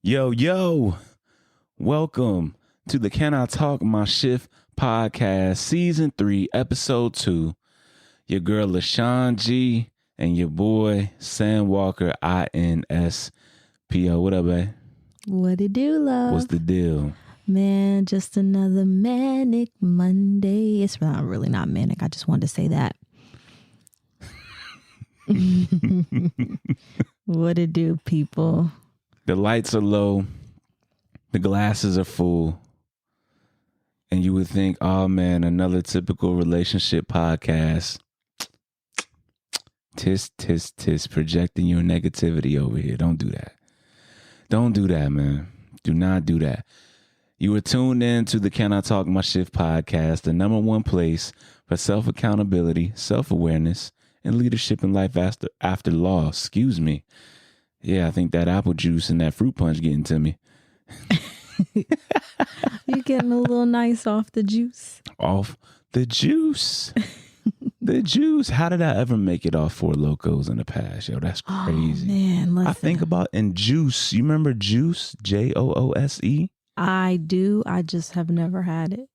Yo, welcome to the Can I Talk My Shift podcast, season 3, episode 2. Your girl LaShawn G and your boy Sam Walker, INSPO. What up, babe? What it do, love? What's the deal? Man, just another manic Monday. It's really not manic. I just wanted to say that. What it do, people? The lights are low. The glasses are full. And you would think, oh man, another typical relationship podcast. Tis, projecting your negativity over here. Don't do that. Don't do that, man. Do not do that. You are tuned in to the Can I Talk My Shift podcast, the number one place for self-accountability, self-awareness, and leadership in life after law. Excuse me. Yeah, I think that apple juice and that fruit punch getting to me. You getting a little nice off the juice? Off the juice. The juice. How did I ever make it off Four Locos in the past? Yo, that's crazy. Oh, man, listen. I think about in juice. You remember juice? Joose? I do. I just have never had it.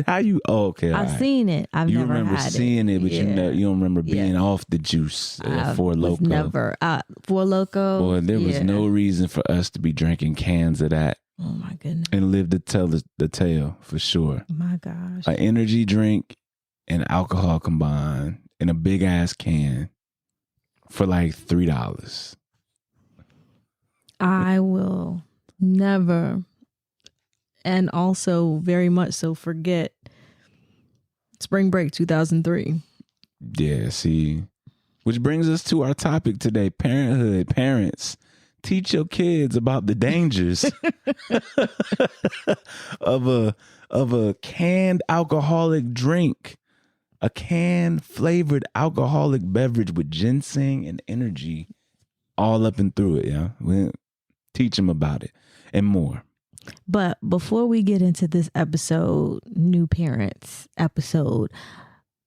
How you? Oh, okay. I've seen it. I've you never remember had seeing it, but you don't remember being off the juice. Four Loko. Never. Four Loko. Boy, there was no reason for us to be drinking cans of that. Oh my goodness. And live to tell the tale for sure. My gosh. An energy drink and alcohol combined in a big ass can for like $3. I will never, and also very much so, forget Spring Break 2003. Yeah, see. Which brings us to our topic today, parenthood. Parents, teach your kids about the dangers of a canned alcoholic drink, a canned flavored alcoholic beverage with ginseng and energy all up and through it. Yeah, we teach them about it and more. But before we get into this episode, new parents episode,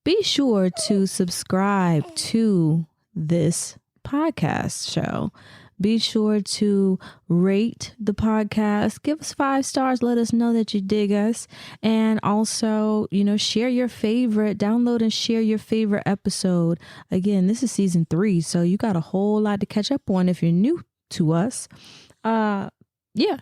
be sure to subscribe to this podcast show. Be sure to rate the podcast. Give us 5 stars. Let us know that you dig us. And also, share your favorite, download and share your favorite episode. Again, this is season 3, so you got a whole lot to catch up on if you're new to us. Yeah,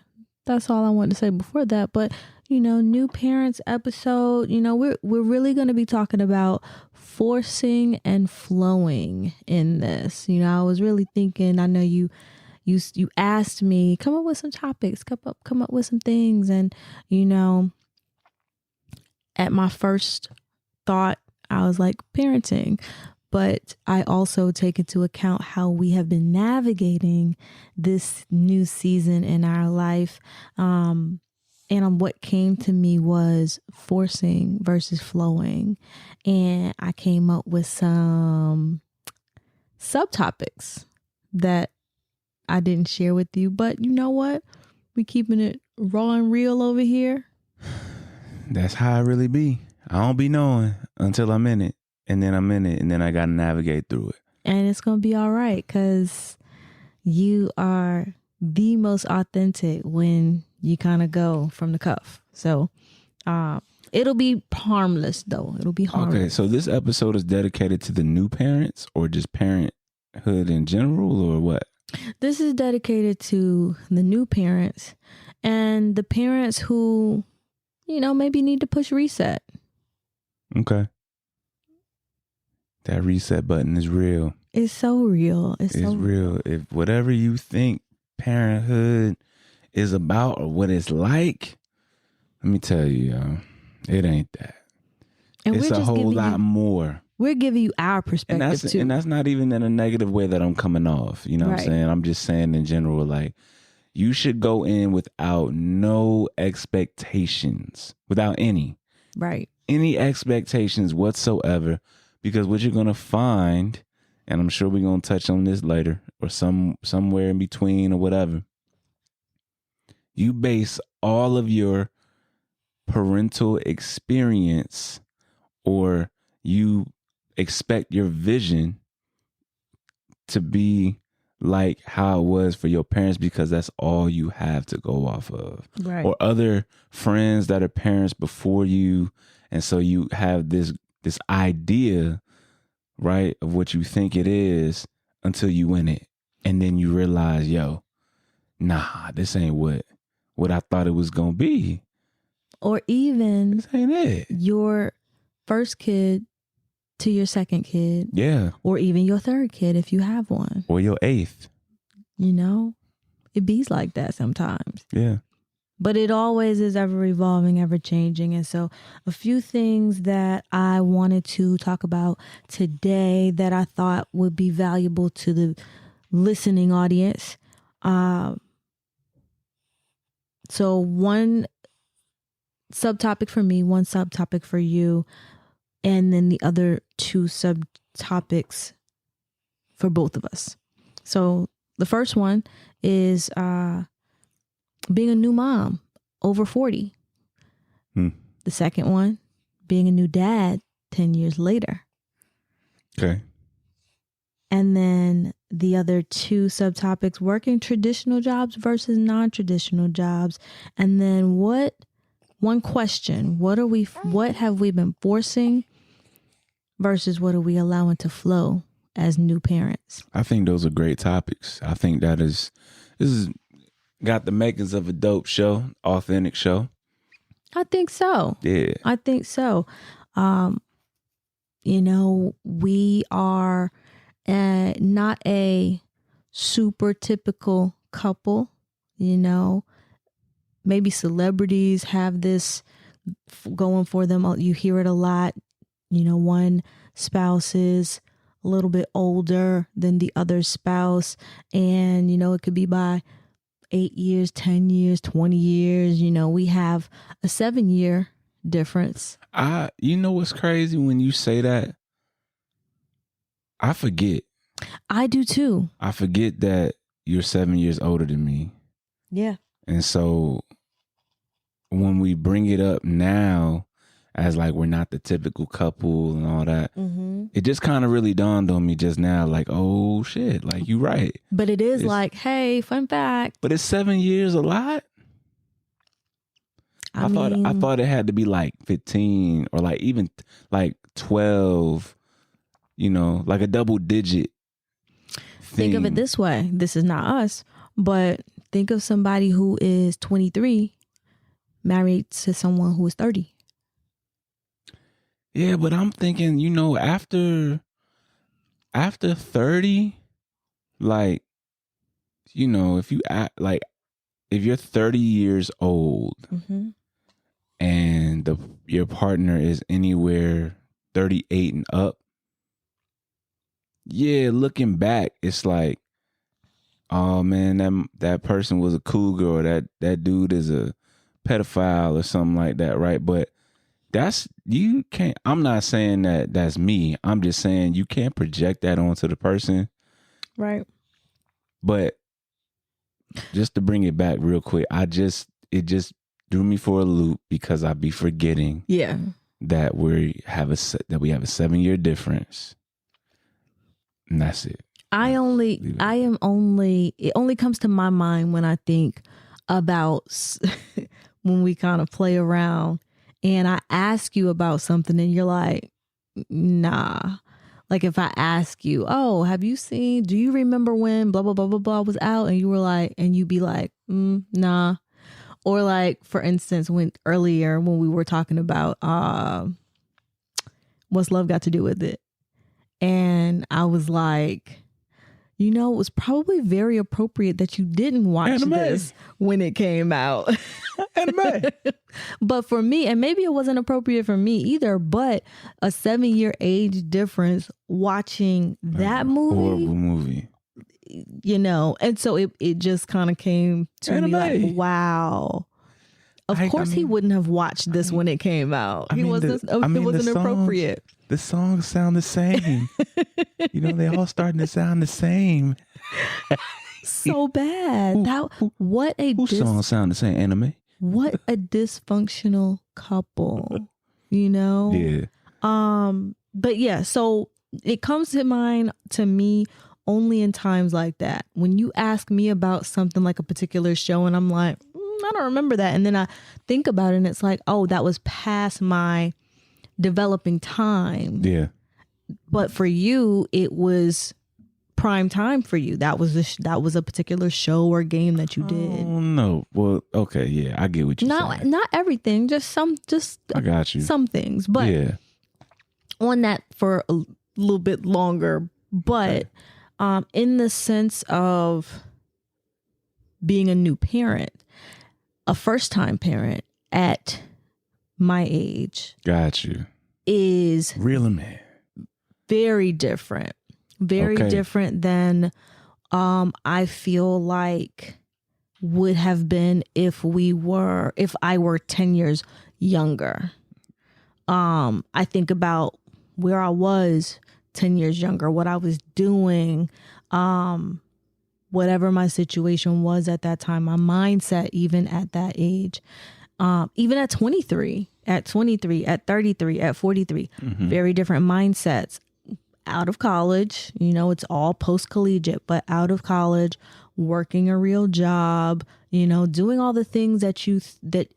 that's all I wanted to say before that. But, new parents episode, we're really going to be talking about forcing and flowing in this. I was really thinking, I know you asked me, come up with some topics, come up with some things. And, at my first thought, I was like parenting, but I also take into account how we have been navigating this new season in our life. And what came to me was forcing versus flowing. And I came up with some subtopics that I didn't share with you. But you know what? We're keeping it raw and real over here. That's how I really be. I don't be knowing until I'm in it. And then I'm in it. And then I got to navigate through it. And it's going to be all right because you are the most authentic when you kind of go from the cuff. So it'll be harmless, though. It'll be harmless. Okay, so this episode is dedicated to the new parents or just parenthood in general or what? This is dedicated to the new parents and the parents who, maybe need to push reset. Okay. That reset button is real. It's so real. It's so real. If whatever you think parenthood is about or what it's like, let me tell you, y'all, it ain't that. And it's a whole lot more. We're giving you our perspective too. And that's not even in a negative way that I'm coming off. You know what I'm saying? I'm just saying in general, like, you should go in without no expectations, without any. Right. Any expectations whatsoever, because what you're going to find, and I'm sure we're going to touch on this later or somewhere in between or whatever, you base all of your parental experience, or you expect your vision to be like how it was for your parents because that's all you have to go off of. Right. Or other friends that are parents before you. And so you have this idea, right, of what you think it is until you in it. And then you realize, yo, nah, this ain't what I thought it was going to be. Or even This ain't it. your first kid to your second kid. Yeah. Or even your third kid if you have one. Or your eighth. You know, it bees like that sometimes. Yeah. But it always is ever evolving, ever changing. And so a few things that I wanted to talk about today that I thought would be valuable to the listening audience. So one subtopic for me, one subtopic for you, and then the other two subtopics for both of us. So the first one is being a new mom over 40. The second one, being a new dad 10 years later. Okay. And then the other two subtopics, working traditional jobs versus non-traditional jobs. And then one question, what have we been forcing versus what are we allowing to flow as new parents? I think those are great topics. I think this is got the makings of a dope show, authentic show. I think so. Yeah. I think so. We are not a super typical couple, maybe celebrities have this going for them. You hear it a lot. One spouse is a little bit older than the other spouse. And, it could be by 8 years, 10 years, 20 years. We have a 7-year difference. You know what's crazy when you say that? I forget. I do too. I forget that you're 7 years older than me. Yeah. And so when we bring it up now as like we're not the typical couple and all that, it just kind of really dawned on me just now, like, oh shit, like you right. But it is like, hey, fun fact. But is 7 years a lot? I thought it had to be like 15 or like even like 12, like a double digit thing. Think of it this way. This is not us, but think of somebody who is 23 married to someone who is 30. Yeah, but I'm thinking, after 30, like, if you act like, if you're 30 years old and your partner is anywhere 38 and up, yeah, looking back, it's like, oh man, that person was a cougar, or that dude is a pedophile or something like that, right? But you can't, I'm not saying that that's me. I'm just saying you can't project that onto the person. Right. But just to bring it back real quick, it just threw me for a loop because I be forgetting that we have a 7-year difference. And that's it. It only comes to my mind when I think about when we kind of play around and I ask you about something and you're like, nah. Like if I ask you, oh, do you remember when blah, blah, blah, blah, blah was out? And you were like, and you'd be like, nah. Or like, for instance, when we were talking about what's love got to do with it? And I was like, it was probably very appropriate that you didn't watch this when it came out. Anime. But for me, and maybe it wasn't appropriate for me either, but a 7-year age difference watching that movie. Horrible movie. And so it just kind of came to me like, wow. Of course he wouldn't have watched this when it came out. It wasn't appropriate. The songs sound the same. They all starting to sound the same. So bad. Whose songs sound the same? Anime. What a dysfunctional couple. Yeah. But yeah, so it comes to mind to me only in times like that. When you ask me about something like a particular show and I'm like, I don't remember that. And then I think about it and it's like, oh, that was past my developing time. Yeah. But for you, it was prime time for you. That was a particular show or game that you did. Oh no. Well, okay, yeah, I get what you're saying. Not everything, just I got you. some things. But yeah. on that for a little bit longer. But in the sense of being a new parent, a first time parent at my age. Got you. Is Real man. Very different. Very different than I feel like would have been if I were 10 years younger. I think about where I was 10 years younger, what I was doing, whatever my situation was at that time, my mindset, even at that age, even at 23, at 33, at 43, very different mindsets. Out of college, it's all post-collegiate, but out of college, working a real job, doing all the things that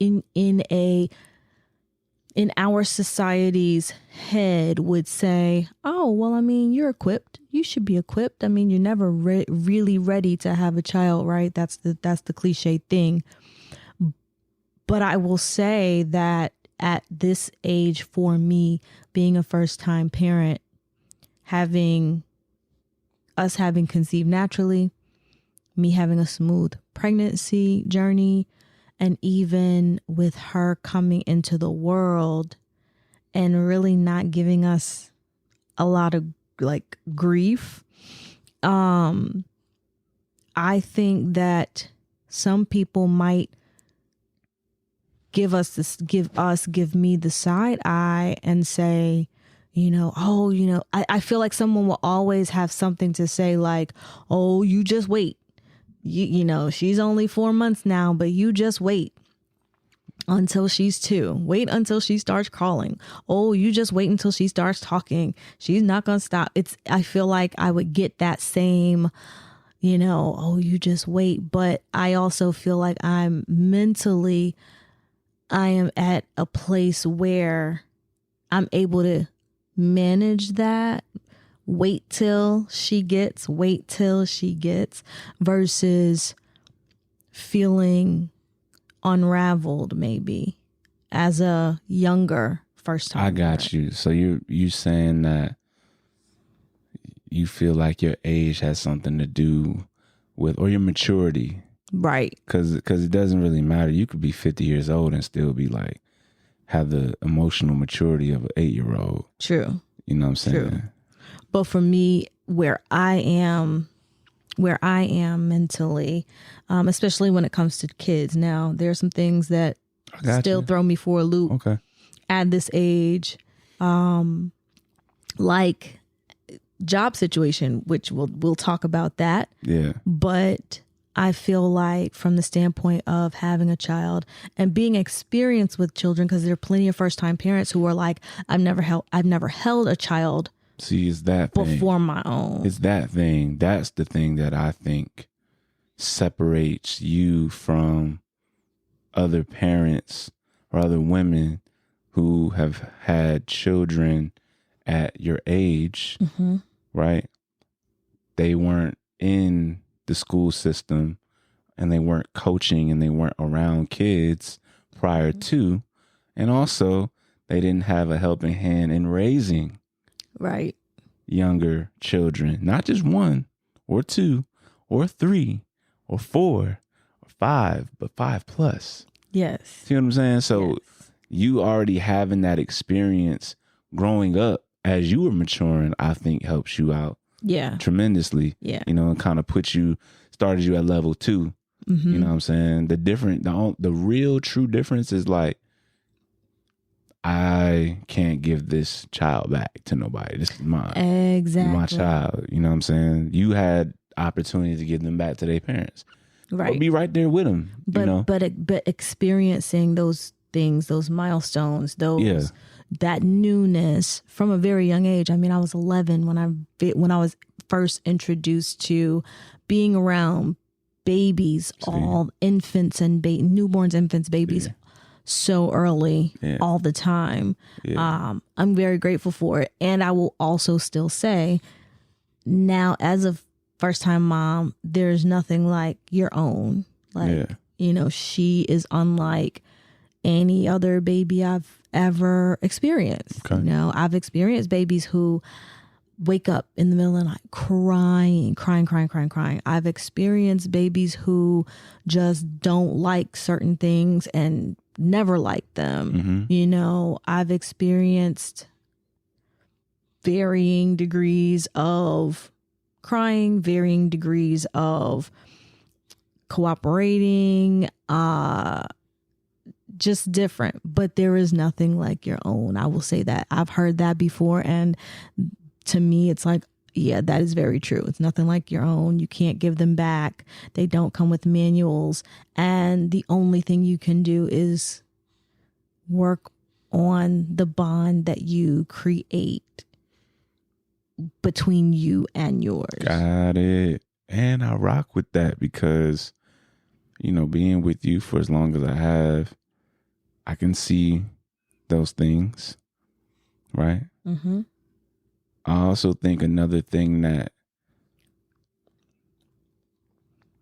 in our society's head would say, oh, well, I mean, you're equipped. You should be equipped. I mean, you're never really ready to have a child, right? That's the cliche thing. But I will say that at this age, for me, being a first-time parent, having conceived naturally, me having a smooth pregnancy journey, and even with her coming into the world and really not giving us a lot of grief. I think that some people might give me the side eye and say, I feel like someone will always have something to say like, oh, you just wait. She's only 4 months now, but you just wait until she's 2. Wait until she starts crawling. Oh, you just wait until she starts talking. She's not going to stop. I feel like I would get that same, oh, you just wait. But I also feel like I am at a place where I'm able to manage that. Wait till she gets versus feeling unraveled maybe as a younger first time. I got you. So you saying that you feel like your age has something to do with, or your maturity. Right. Because it doesn't really matter. You could be 50 years old and still be like, have the emotional maturity of an 8-year-old. True. You know what I'm saying? True. But for me, where I am mentally, especially when it comes to kids, now there are some things that still throw me for a loop at this age, like job situation, which we'll talk about that. Yeah. But I feel like from the standpoint of having a child and being experienced with children, because there are plenty of first time parents who are like, I've never held a child. See, it's that thing. Before my own. It's that thing. That's the thing that I think separates you from other parents or other women who have had children at your age, right? They weren't in the school system and they weren't coaching and they weren't around kids prior to. And also, they didn't have a helping hand in raising younger children, not just 1 or 2 or 3 or 4 or 5, but 5+. Yes. See what I'm saying? So you already having that experience growing up as you were maturing, I think helps you out tremendously. Yeah. And kind of started you at level 2. You know what I'm saying? The real true difference is like, I can't give this child back to nobody. This is mine. Exactly. My child. You know what I'm saying? You had opportunity to give them back to their parents. Right. Or be right there with them. But experiencing those things, those milestones, that newness from a very young age. I mean, I was 11 when I was first introduced to being around babies, all infants and newborns, infants, babies so early all the time. I'm very grateful for it. And I will also still say now, as a first time mom, there's nothing like your own. Like, you know, she is unlike any other baby I've ever experienced. Okay. You know, I've experienced babies who wake up in the middle of the night crying. I've experienced babies who just don't like certain things and never like them. Mm-hmm. You know, I've experienced varying degrees of crying, varying degrees of cooperating, just different. But there is nothing like your own. I will say that. I've heard that before, and to me, it's like, yeah, that is very true. It's nothing like your own. You can't give them back. They don't come with manuals. And the only thing you can do is work on the bond that you create between you and yours. Got it. And I rock with that because, you know, being with you for as long as I have, I can see those things, right? Mm-hmm. I also think another thing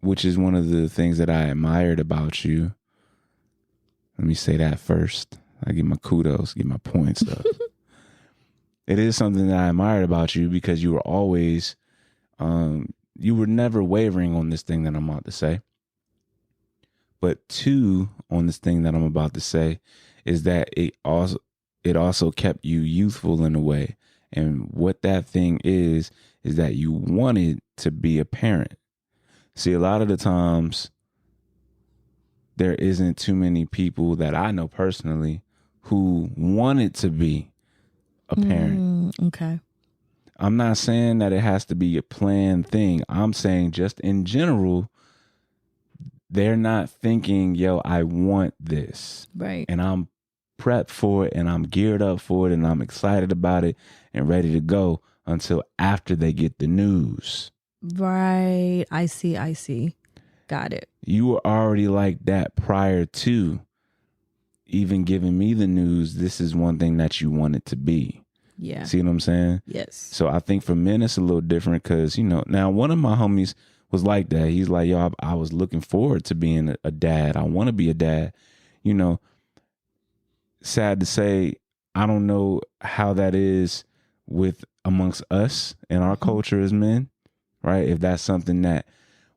which is one of the things that I admired about you. Let me say that first. I give my kudos, give my points up. It is something that I admired about you because you were always, you were never wavering on this thing that I'm about to say. But two, on this thing that I'm about to say, is that it also kept you youthful in a way. And what that thing is that you wanted to be a parent. See, a lot of the times there isn't too many people that I know personally who wanted to be a parent. Okay. I'm not saying that it has to be a planned thing. I'm saying just in general, they're not thinking, yo, I want this. Right. And I'm prepped for it and I'm geared up for it and I'm excited about it and ready to go until after they get the news. Right. I see. Got it. You were already like that prior to even giving me the news. This is one thing that you wanted to be. Yeah. See what I'm saying? Yes. So I think for men, it's a little different because, you know, now one of my homies was like that. He's like, yo, I was looking forward to being a dad. I want to be a dad. You know, sad to say, I don't know how that is with amongst us in our culture as men, right? If that's something that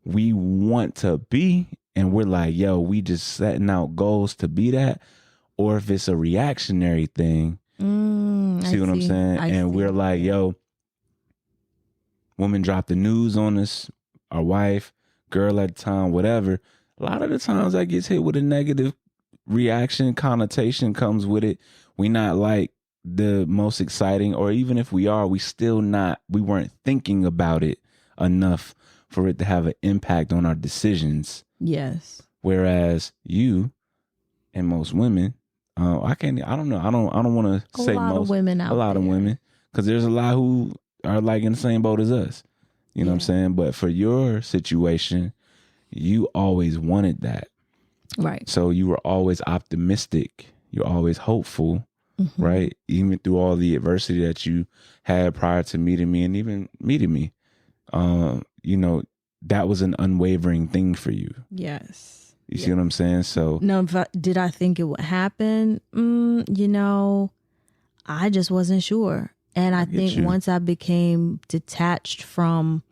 we want to be and we're like, yo, we just setting out goals to be that, or if it's a reactionary thing. See what I'm saying? We're like, yo, woman dropped the news on us, our wife, girl at the time, whatever. A lot of the times that gets hit with a negative reaction, connotation comes with it. We not like the most exciting, or even if we are, we weren't thinking about it enough for it to have an impact on our decisions. Yes. Whereas you and most women, I don't want to say most. A lot of women out there. A lot of women, because there's a lot who are like in the same boat as us. You know what I'm saying? But for your situation, you always wanted that. Right. So you were always optimistic. You're always hopeful, right? Even through all the adversity that you had prior to meeting me and even meeting me. You know, that was an unwavering thing for you. Yes. You see what I'm saying? So no, did I think it would happen? You know, I just wasn't sure. And I think once I became detached from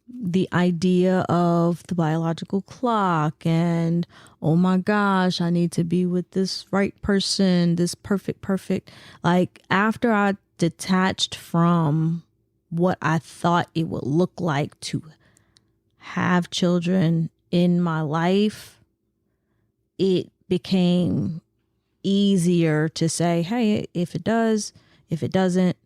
the idea of the biological clock and, oh my gosh, I need to be with this right person, this perfect. Like after I detached from what I thought it would look like to have children in my life, it became easier to say, hey, if it does, if it doesn't,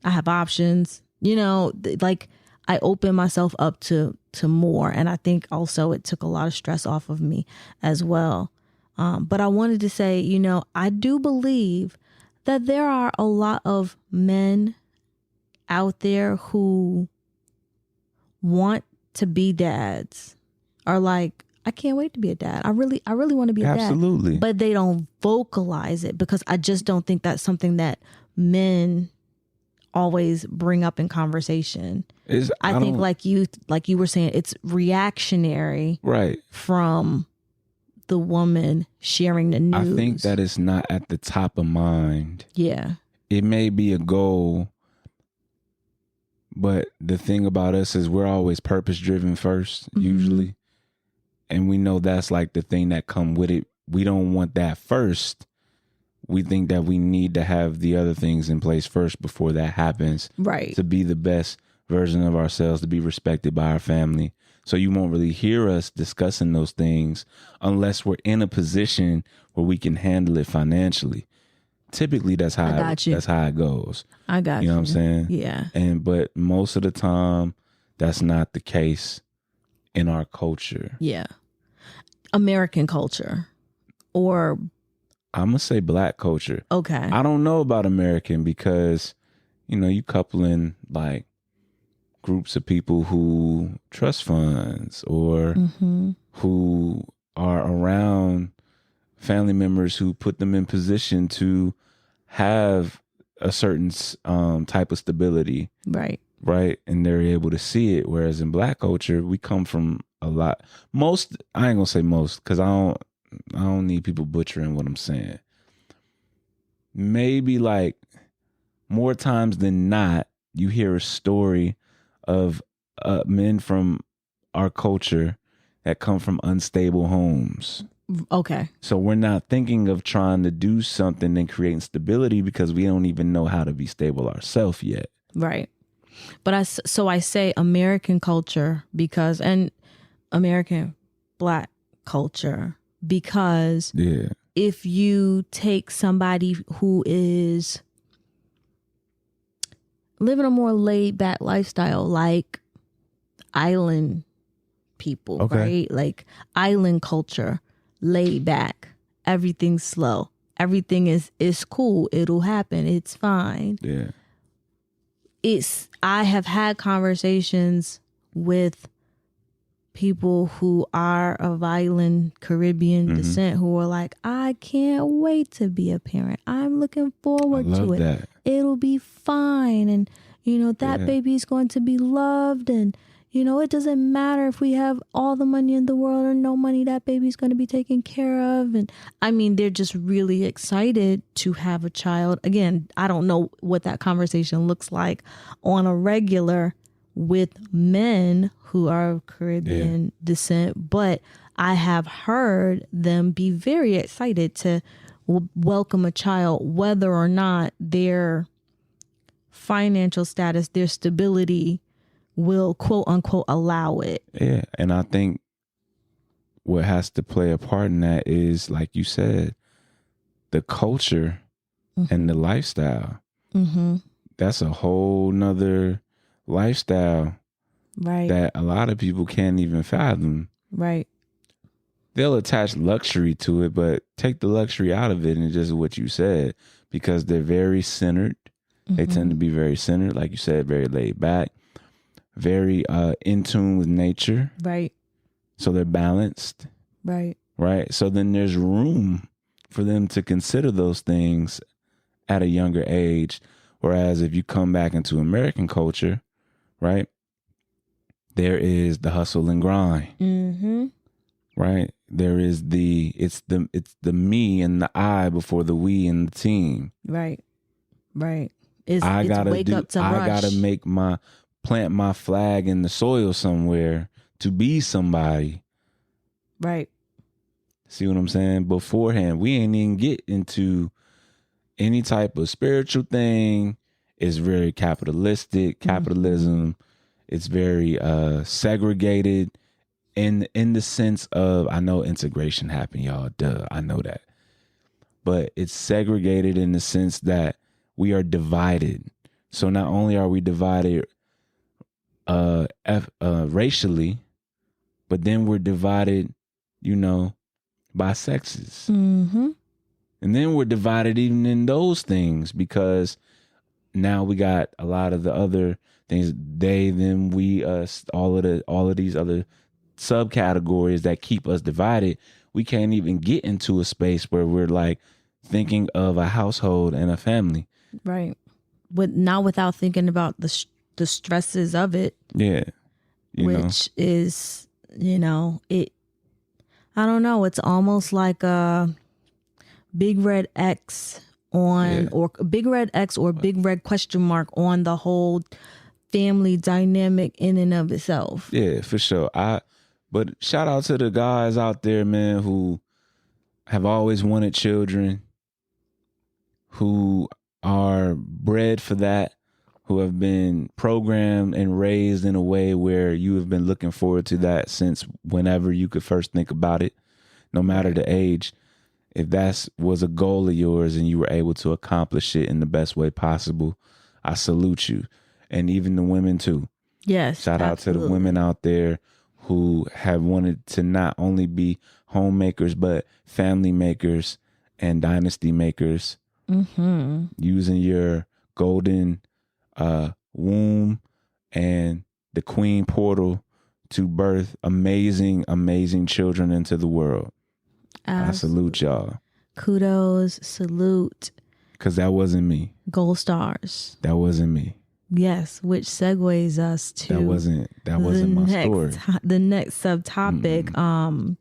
I have options. You know, like I opened myself up to more. And I think also it took a lot of stress off of me as well. But I wanted to say, you know, I do believe that there are a lot of men out there who want to be dads are like, I can't wait to be a dad. I really want to be a Absolutely. dad. But they don't vocalize it because I just don't think that's something that men always bring up in conversation. I think like you were saying, it's reactionary, right, from the woman sharing the news. I think that it's not at the top of mind. Yeah. It may be a goal, but the thing about us is we're always purpose driven first, usually. And we know that's like the thing that come with it. We don't want that first. We think that we need to have the other things in place first before that happens. Right. To be the best version of ourselves, to be respected by our family. So you won't really hear us discussing those things unless we're in a position where we can handle it financially. Typically, that's how it goes. I got you. You know what I'm saying? Yeah. But most of the time, that's not the case in our culture. Yeah. American culture, or I'm gonna say Black culture. Okay. I don't know about American because, you couple in like groups of people who trust funds or who are around family members who put them in position to have a certain type of stability. Right. Right. And they're able to see it. Whereas in Black culture, we come from a lot. I ain't gonna say most because I don't need people butchering what I'm saying. Maybe like more times than not, you hear a story of men from our culture that come from unstable homes. Okay. So we're not thinking of trying to do something and creating stability because we don't even know how to be stable ourselves yet. Right. But I say American culture and American Black culture because if you take somebody who is living a more laid back lifestyle, like island people, right? Like island culture, laid back, everything's slow, everything is cool, it'll happen, it's fine. Yeah. I have had conversations with people who are of island Caribbean descent who are like, I can't wait to be a parent. I'm looking forward to it. That. It'll be fine. And, that baby's going to be loved. And, it doesn't matter if we have all the money in the world or no money, that baby's going to be taken care of. And I mean, they're just really excited to have a child. Again, I don't know what that conversation looks like on a regular with men who are of Caribbean descent, but I have heard them be very excited to welcome a child, whether or not their financial status, their stability will quote unquote allow it. Yeah. And I think what has to play a part in that is, like you said, the culture and the lifestyle. That's a whole nother lifestyle, right? That a lot of people can't even fathom. Right. They'll attach luxury to it, but take the luxury out of it and just what you said, because they're very centered. They tend to be very centered, like you said, very laid back, very in tune with nature. Right. So they're balanced. Right. Right. So then there's room for them to consider those things at a younger age. Whereas if you come back into American culture, right, there is the hustle and grind. Right. There is it's the me and the I before the we and the team. Right. Right. I gotta plant my flag in the soil somewhere to be somebody. Right. See what I'm saying? Beforehand, we ain't even get into any type of spiritual thing. It's very capitalistic, capitalism. It's very segregated in the sense of, I know integration happened, y'all. Duh, I know that. But it's segregated in the sense that we are divided. So not only are we divided racially, but then we're divided, by sexes. And then we're divided even in those things, because now we got a lot of the other things, they, them, we, us, all of these other subcategories that keep us divided. We can't even get into a space where we're like thinking of a household and a family. Right. Not without thinking about the stresses of it. Yeah. Which is, it, I don't know. It's almost like a big red X on, or big red X or big red question mark on the whole family dynamic in and of itself. Yeah, for sure. But shout out to the guys out there, man, who have always wanted children, who are bred for that, who have been programmed and raised in a way where you have been looking forward to that since whenever you could first think about it, no matter the age. If that was a goal of yours and you were able to accomplish it in the best way possible, I salute you. And even the women too. Yes. Shout out to the women out there who have wanted to not only be homemakers, but family makers and dynasty makers. Mm-hmm. Using your golden womb and the queen portal to birth amazing, amazing children into the world. I salute y'all. Kudos, salute. Because that wasn't me. Gold stars. That wasn't me. Yes, which segues us to that wasn't my story. The next subtopic,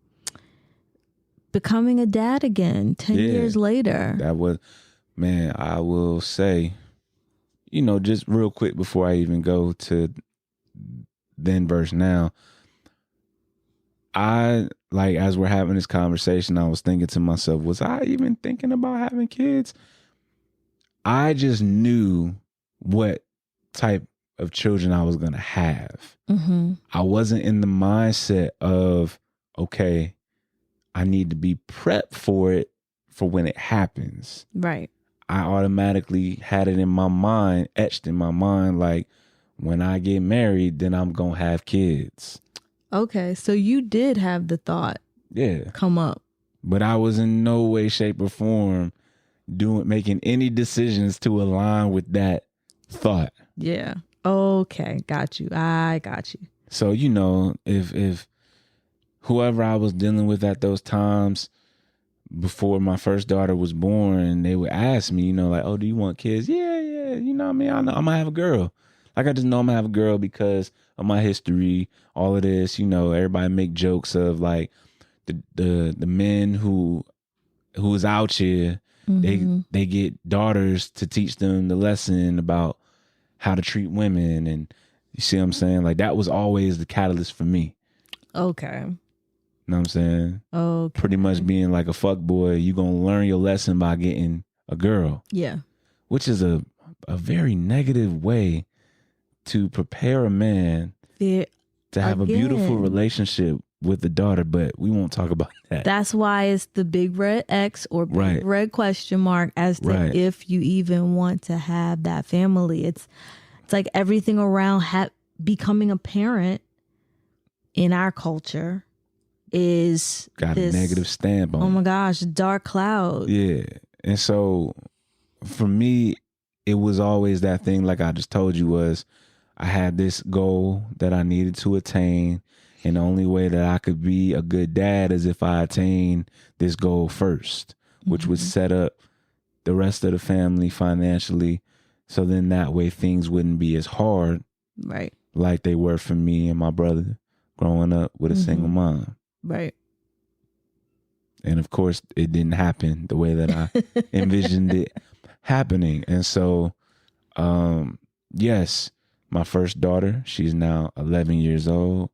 becoming a dad again 10 years later. That was, man, I will say, just real quick before I even go to then verse now, as we're having this conversation, I was thinking to myself, was I even thinking about having kids? I just knew what type of children I was going to have. Mm-hmm. I wasn't in the mindset of, okay, I need to be prepped for it for when it happens. Right. I automatically had it in my mind, etched in my mind, like when I get married, then I'm going to have kids. Okay. So you did have the thought come up. But I was in no way, shape, or form making any decisions to align with that thought. Yeah. Okay. Got you. I got you. So, if whoever I was dealing with at those times before my first daughter was born, they would ask me, like, oh, do you want kids? Yeah. You know what I mean? I know I'm going to have a girl. Like, I just know I'm going to have a girl because of my history, all of this, everybody make jokes of like the men who's out here, they get daughters to teach them the lesson about how to treat women. And you see what I'm saying? Like, that was always the catalyst for me. Okay. You know what I'm saying? Okay. Pretty much being like a fuck boy, you gonna learn your lesson by getting a girl. Yeah. Which is a very negative way to prepare a man to have a beautiful relationship with the daughter, but we won't talk about that. That's why it's the big red X or big red question mark as to if you even want to have that family. It's like everything around becoming a parent in our culture is got a negative stamp on it. Oh my gosh, dark cloud. Yeah. And so for me, it was always that thing, like I just told you, was I had this goal that I needed to attain. And the only way that I could be a good dad is if I attain this goal first, which would set up the rest of the family financially. So then that way things wouldn't be as hard, right, like they were for me and my brother growing up with a single mom. Right. And of course, it didn't happen the way that I envisioned it happening. And so, yes, my first daughter, she's now 11 years old.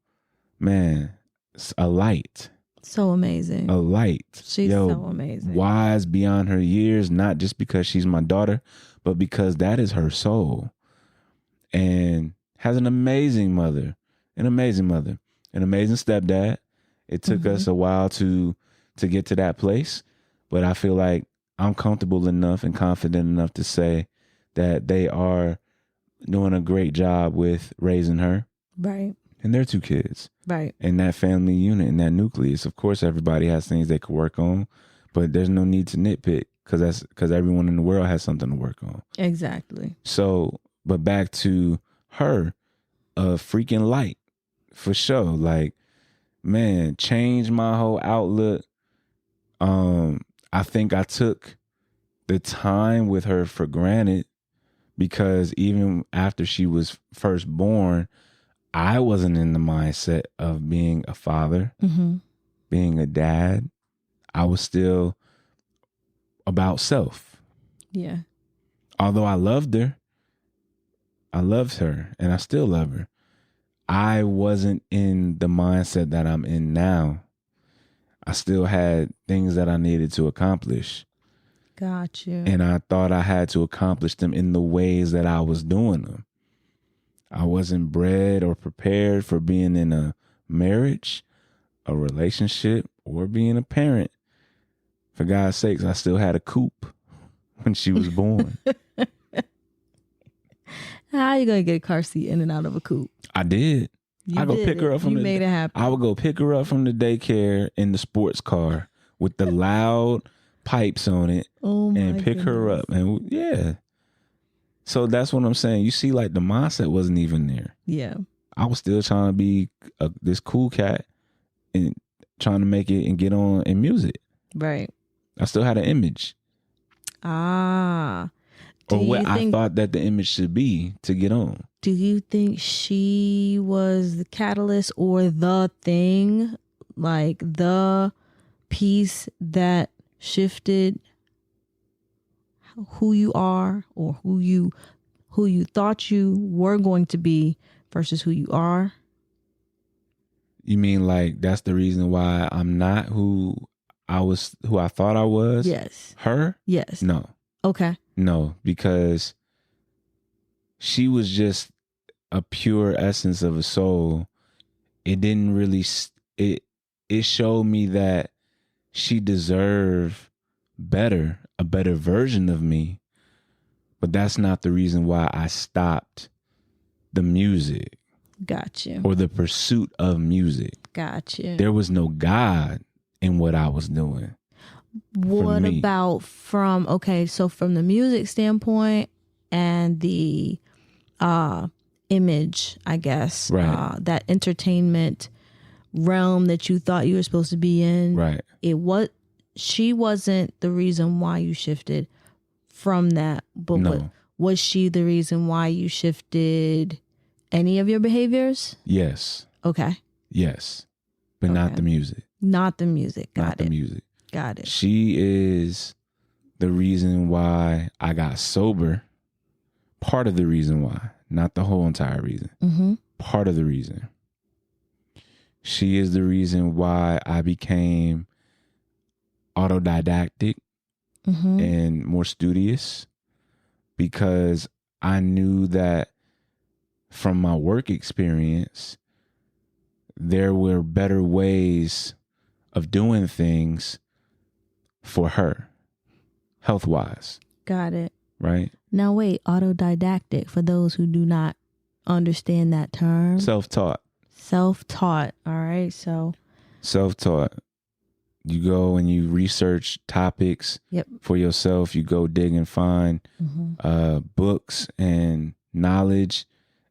Man, a light. So amazing. A light. She's so amazing. Wise beyond her years, not just because she's my daughter, but because that is her soul. And has an amazing mother, an amazing stepdad. It took us a while to get to that place, but I feel like I'm comfortable enough and confident enough to say that they are doing a great job with raising her. Right. And their 2 kids. Right. And that family unit and that nucleus. Of course, everybody has things they could work on, but there's no need to nitpick. because everyone in the world has something to work on. Exactly. So, but back to her, a freaking light for sure. Like, man, changed my whole outlook. I think I took the time with her for granted because even after she was first born, I wasn't in the mindset of being a father, being a dad. I was still about self. Yeah. Although I loved her, and I still love her. I wasn't in the mindset that I'm in now. I still had things that I needed to accomplish. Got you. And I thought I had to accomplish them in the ways that I was doing them. I wasn't bred or prepared for being in a marriage, a relationship, or being a parent. For God's sakes, I still had a coop when she was born. How are you going to get a car seat in and out of a coupe? I did. I go pick her up from you made it happen. I would go pick her up from the daycare in the sports car with the loud pipes on it and pick her up. And yeah. So that's what I'm saying. You see, like the mindset wasn't even there. Yeah. I was still trying to be this cool cat and trying to make it and get on in music. Right. I still had an image. Ah. Or what I thought that the image should be to get on. Do you think she was the catalyst or the thing, like the piece that shifted who you are or who you thought you were going to be versus who you are? You mean like that's the reason why I'm not who I thought I was? Yes. Her? Yes. No. Okay. No, because she was just a pure essence of a soul. It didn't really it showed me that she deserved better, a better version of me. But that's not the reason why I stopped the music. Gotcha. Or the pursuit of music. Gotcha. There was no God in what I was doing. What about from the music standpoint and the image, I guess, right. That entertainment realm that you thought you were supposed to be in, right? She wasn't the reason why you shifted from that, but no. Was she the reason why you shifted any of your behaviors? Yes. Okay. Yes, but not the music. Not the music. Got it. The music. Got it. She is the reason why I got sober. Part of the reason why, not the whole entire reason. Mm-hmm. Part of the reason. She is the reason why I became autodidactic and more studious, because I knew that from my work experience, there were better ways of doing things for her, health-wise. Got it. Right? Now wait, autodidactic, for those who do not understand that term. Self-taught. Self-taught. All right. So self-taught. You go and you research topics for yourself. You go dig and find books and knowledge,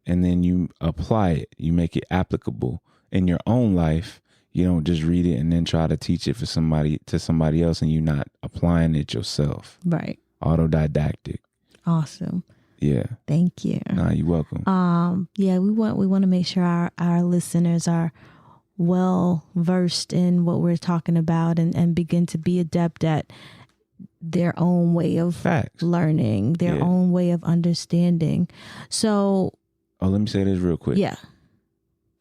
and then you apply it. You make it applicable in your own life. You don't just read it and then try to teach it to somebody else, and you're not applying it yourself. Right. Autodidactic. Awesome. Yeah. Thank you. Nah, you're welcome. Yeah, we want to make sure our listeners are well versed in what we're talking about and begin to be adept at their own way of learning, their own way of understanding. So, let me say this real quick. Yeah.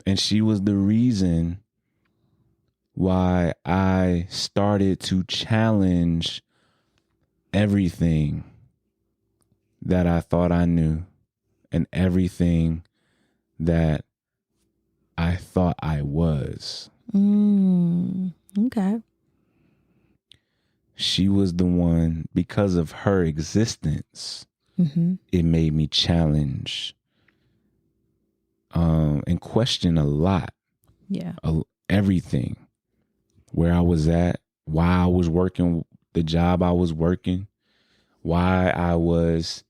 And she was the reason why I started to challenge everything that I thought I knew and everything that I thought I was. Okay. She was the one, because of her existence, it made me challenge and question a lot. Yeah. Everything. Where I was at, why I was working the job I was working, why I was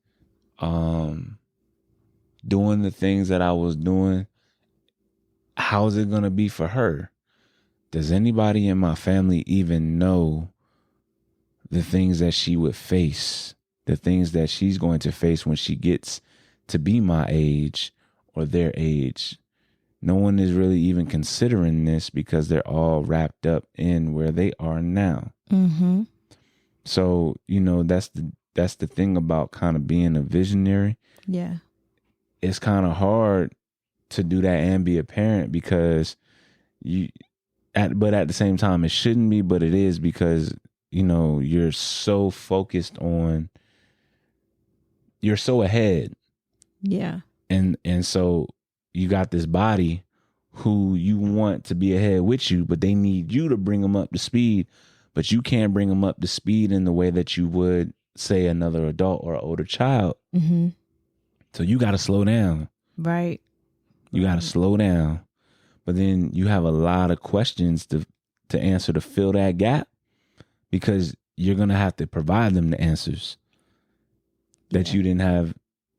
doing the things that I was doing, how's it going to be for her? Does anybody in my family even know the things that she would face, the things that she's going to face when she gets to be my age or their age? No one is really even considering this because they're all wrapped up in where they are now. Mm-hmm. So, that's the thing about kind of being a visionary. Yeah. It's kind of hard to do that and be a parent because but at the same time, it shouldn't be, but it is because, you're so focused on, you're so ahead. Yeah. And so you got this body who you want to be ahead with you, but they need you to bring them up to speed, but you can't bring them up to speed in the way that you would, say, another adult or an older child. Mm-hmm. So you got to slow down. Right. You got to slow down. But then you have a lot of questions to answer to fill that gap because you're going to have to provide them the answers that you didn't have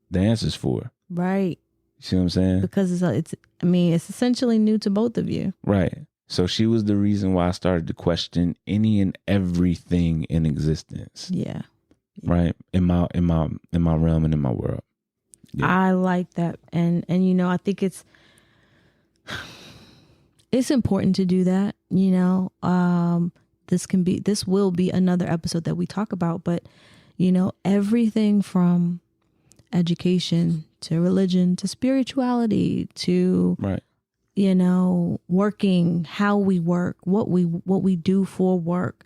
the answers for. Right. You see what I'm saying? Because it's essentially new to both of you. Right. So she was the reason why I started to question any and everything in existence. Yeah. Right. In my realm and in my world. Yeah. I like that. And I think it's important to do that. This will be another episode that we talk about, but everything from education to religion to spirituality to right. Working, how we work, what we do for work,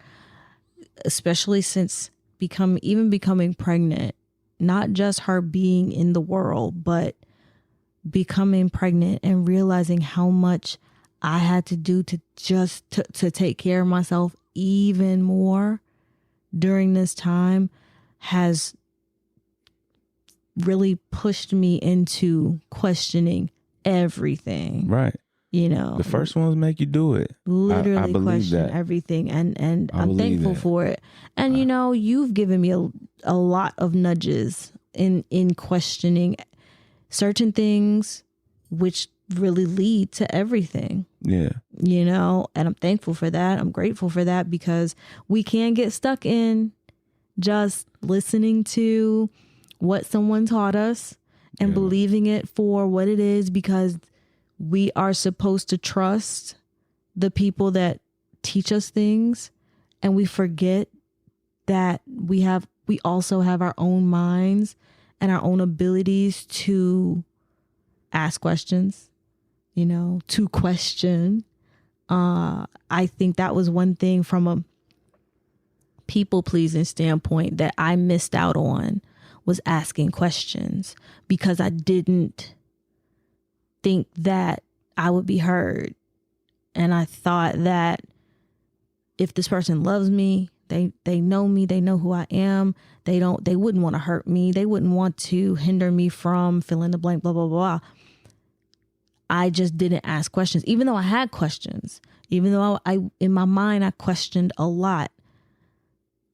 especially since becoming pregnant, not just her being in the world, but becoming pregnant and realizing how much I had to do to just to take care of myself even more during this time has really pushed me into questioning everything. Right. The first ones make you do it. Literally I believe question that. everything. And I'm thankful for it. And you've given me a lot of nudges in questioning certain things, which really lead to everything. Yeah. And I'm thankful for that. I'm grateful for that because we can get stuck in just listening to what someone taught us and believing it for what it is because we are supposed to trust the people that teach us things, and we forget that we also have our own minds and our own abilities to ask questions, to question. I think that was one thing from a people pleasing standpoint that I missed out on, was asking questions because I didn't think that I would be heard. And I thought that if this person loves me, they know me, they know who I am, they wouldn't want to hurt me, they wouldn't want to hinder me from fill in the blank, blah, blah, blah. I just didn't ask questions, even though I had questions, even though I in my mind, I questioned a lot.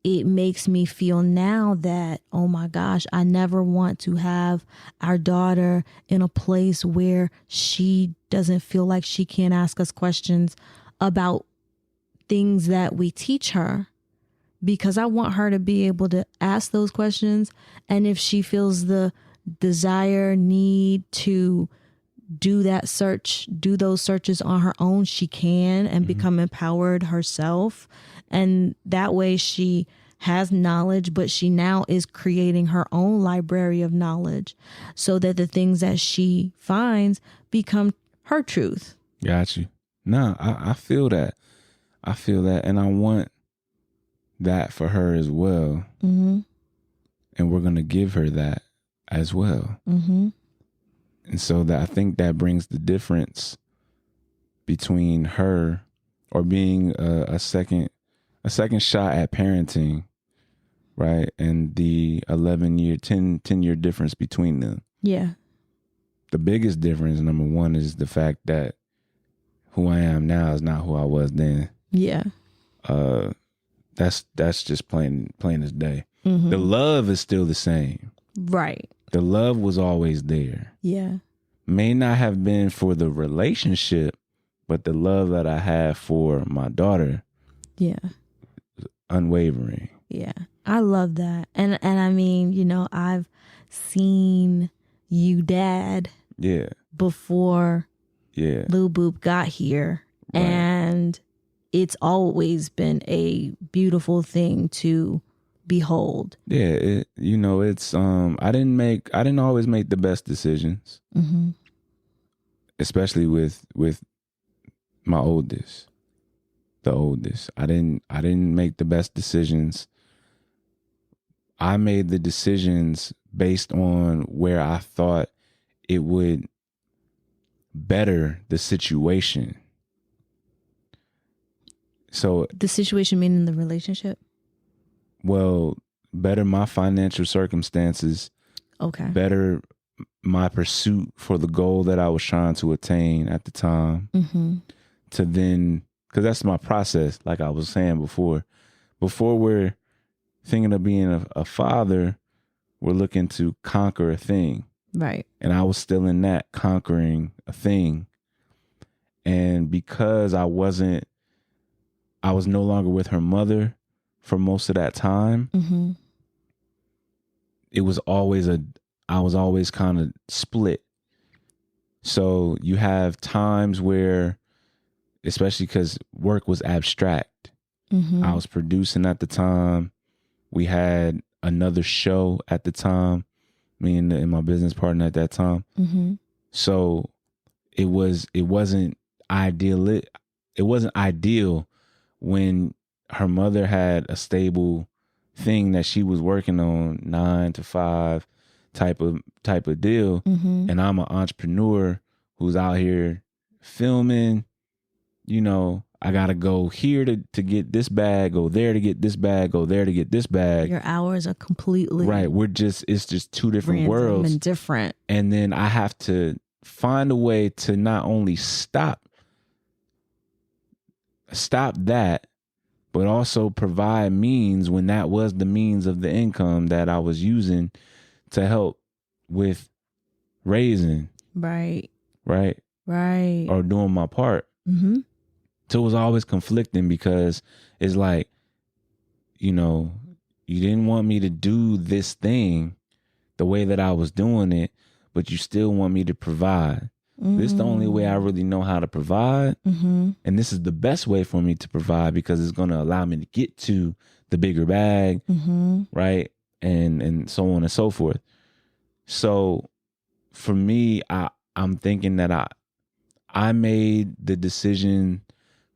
It makes me feel now that, oh my gosh, I never want to have our daughter in a place where she doesn't feel like she can ask us questions about things that we teach her, because I want her to be able to ask those questions. And if she feels the desire, need to do those searches on her own, she can, and become empowered herself. And that way she has knowledge, but she now is creating her own library of knowledge so that the things that she finds become her truth. Got you. No, I feel that. I feel that. And I want that for her as well. Mm-hmm. And we're going to give her that as well. Mm-hmm. And so that I think that brings the difference between her or being a second shot at parenting, right? And the 10-year difference between them. Yeah. The biggest difference, number one, is the fact that who I am now is not who I was then. Yeah. That's just plain as day. Mm-hmm. The love is still the same. Right. The love was always there. Yeah. May not have been for the relationship, but the love that I have for my daughter, Yeah. unwavering. Yeah. I love that. And I mean, you know, I've seen you dad Yeah. before Yeah. Lil Boop got here. Right. And it's always been a beautiful thing to behold. Yeah, it's I didn't always make the best decisions. Mm-hmm. Especially with my oldest. The oldest. I didn't make the best decisions. I made the decisions based on where I thought it would better the situation. So The situation meaning the relationship? well, better my financial circumstances, Okay. better my pursuit for the goal that I was trying to attain at the time. Mm-hmm. To then, because that's my process, like I was saying before we're thinking of being a father, we're looking to conquer a thing. Right. And I was still in that conquering a thing. And because I was no longer with her mother for most of that time, Mm-hmm. it was always I was always kind of split. So you have times where, especially because work was abstract, Mm-hmm. I was producing at the time. We had another show at the time, me and my business partner at that time. Mm-hmm. So it wasn't ideal. It wasn't ideal when her mother had a stable thing that she was working on, 9 to 5 type of deal. Mm-hmm. And I'm an entrepreneur who's out here filming. You know, I gotta go here to get this bag, go there to get this bag, go there to get this bag. Your hours are completely Right. It's just two different random worlds. and different. And then I have to find a way to not only stop that, but also provide means when that was the means of the income that I was using to help with raising. Right. Right. Right. Or doing my part. Mm-hmm. So it was always conflicting because it's like, you know, you didn't want me to do this thing the way that I was doing it, but you still want me to provide. Mm-hmm. This is the only way I really know how to provide. Mm-hmm. And this is the best way for me to provide because it's going to allow me to get to the bigger bag, Mm-hmm. right? And so on and so forth. So for me, I'm thinking that I made the decision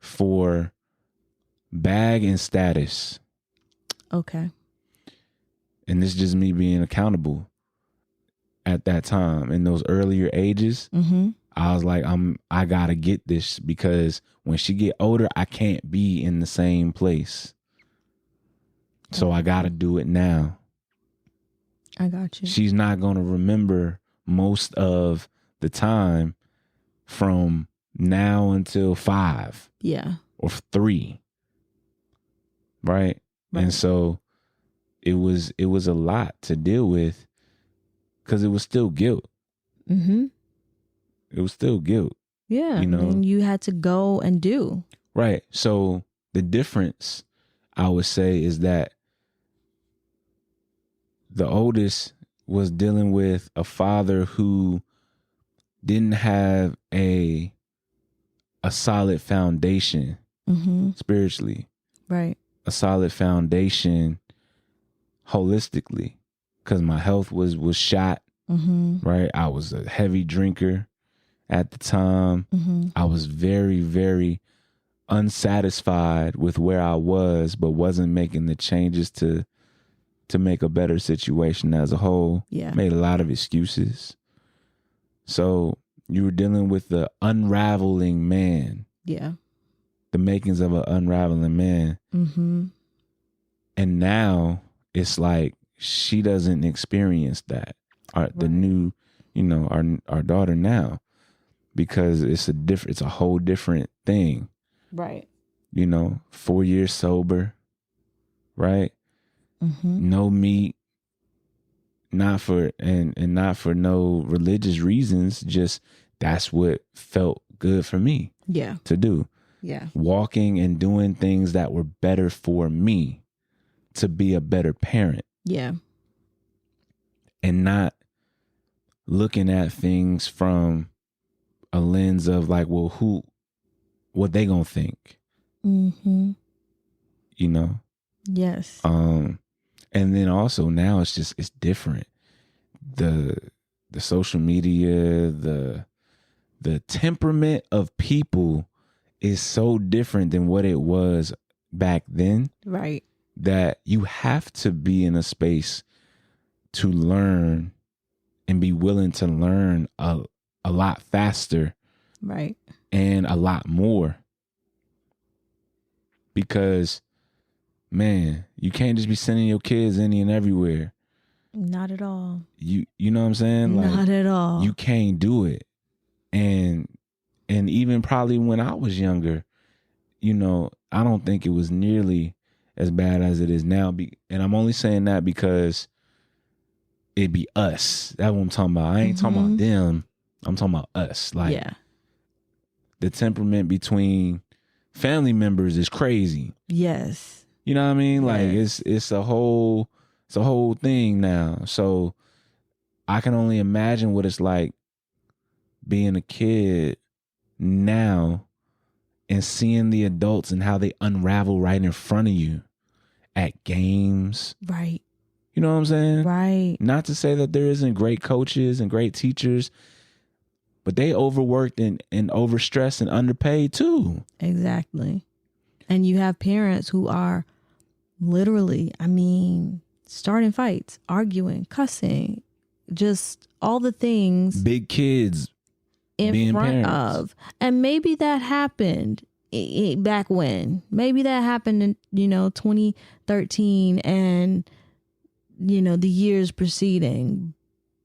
for bag and status. Okay. And this is just me being accountable at that time. In those earlier ages, Mm-hmm. I was like, I gotta get this because when she get older, I can't be in the same place. So I gotta do it now. I got you. She's not gonna remember most of the time from now until 5. Yeah. Or 3. Right? And so it was a lot to deal with because it was still guilt. Mm-hmm. It was still guilt. Yeah. You know? And you had to go and do. Right. So the difference, I would say, is that the oldest was dealing with a father who didn't have a solid foundation spiritually. Right. A solid foundation holistically, because my health was shot. Right. I was a heavy drinker at the time. I was very, very unsatisfied with where I was, but wasn't making the changes to make a better situation as a whole. Yeah. Made a lot of excuses. So you were dealing with the unraveling man. Yeah. The makings of an unraveling man. Mm-hmm. And now it's like she doesn't experience that. The new, our daughter now, because it's a whole different thing. Right. 4 years sober, right? No meat, not for and not for no religious reasons, just that's what felt good for me to do. Yeah. Walking and doing things that were better for me to be a better parent. Yeah. And not looking at things from a lens of like, well, what they gonna think? You know? Yes. And then also now it's different. The social media, the temperament of people is so different than what it was back then. Right. That you have to be in a space to learn and be willing to learn a lot faster. Right. And a lot more. Because, man, you can't just be sending your kids any and everywhere. Not at all. You know what I'm saying? Like, not at all. You can't do it. And even probably when I was younger, you know, I don't think it was nearly as bad as it is now. And I'm only saying that because it be us. That's what I'm talking about. I ain't talking about them. I'm talking about us. Like, yeah. The temperament between family members is crazy. Yes. You know what I mean? Like it's a whole thing now. So I can only imagine what it's like being a kid now and seeing the adults and how they unravel right in front of you at games. Right. You know what I'm saying? Right. Not to say that there isn't great coaches and great teachers, but they overworked and overstressed and underpaid too. Exactly. And you have parents who are literally, starting fights, arguing, cussing, just all the things. Big kids in being front parents. of. And maybe that happened back when. Maybe that happened in, 2013 and, the years preceding.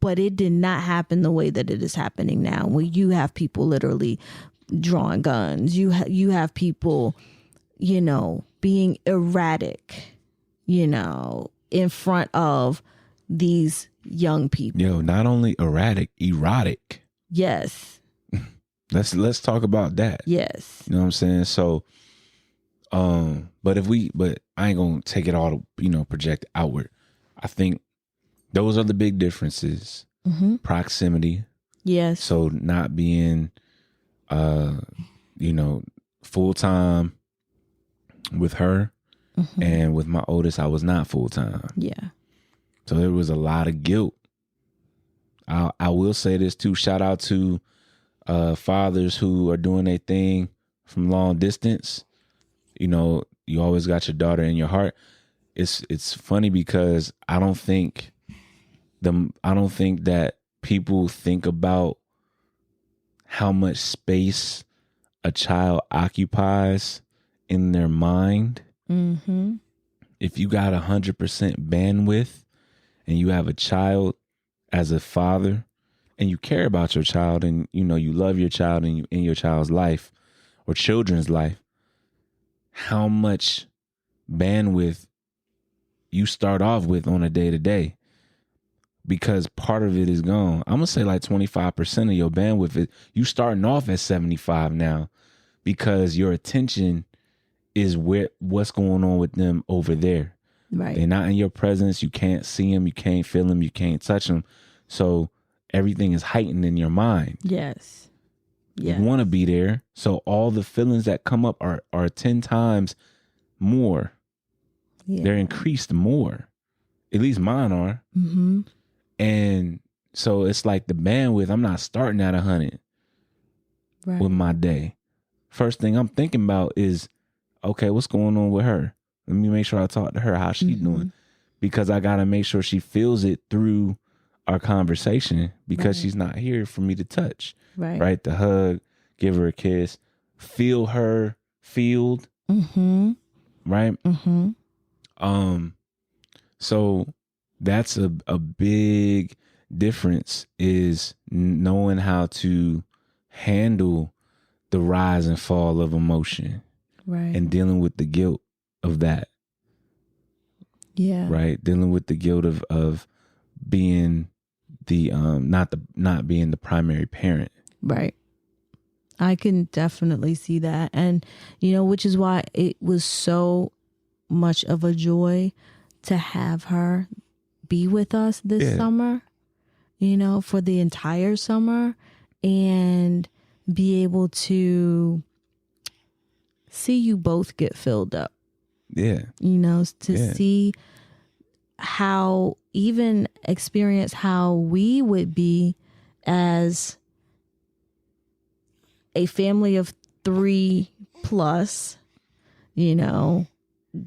But it did not happen the way that it is happening now, where you have people literally drawing guns. You have people, being erratic, in front of these young people. Yo, not only erratic, erotic. Yes. Let's talk about that. Yes. You know what I'm saying? So, but I ain't gonna take it all to, project outward. I think those are the big differences. Proximity. Yes. So not being, full time with her, and with my oldest, I was not full time. Yeah. So there was a lot of guilt. I will say this too. Shout out to fathers who are doing their thing from long distance. You always got your daughter in your heart. It's funny because I don't think that people think about how much space a child occupies in their mind. If you got 100% bandwidth and you have a child as a father and you care about your child and you love your child and you in your child's life or children's life, how much bandwidth you start off with on a day-to-day, because part of it is gone. I'm gonna say like 25% of your bandwidth you starting off at 75 now, because your attention is what's going on with them over there. Right. They're not in your presence. You can't see them. You can't feel them. You can't touch them. So everything is heightened in your mind. Yes. You want to be there. So all the feelings that come up are 10 times more. Yeah. They're increased more. At least mine are. And so it's like the bandwidth, I'm not starting at 100 with my day. First thing I'm thinking about is, okay, what's going on with her? Let me make sure I talk to her, how she's doing. Because I got to make sure she feels it through our conversation, because she's not here for me to touch. Right? To hug, give her a kiss, feel her feeled. Right? So that's a big difference, is knowing how to handle the rise and fall of emotion. And dealing with the guilt of that. Yeah. Right. Dealing with the guilt of being the not being the primary parent. Right. I can definitely see that. And, which is why it was so much of a joy to have her be with us this summer, for the entire summer, and be able to see you both get filled up. Yeah. See how, even experience how we would be as a family of 3 plus,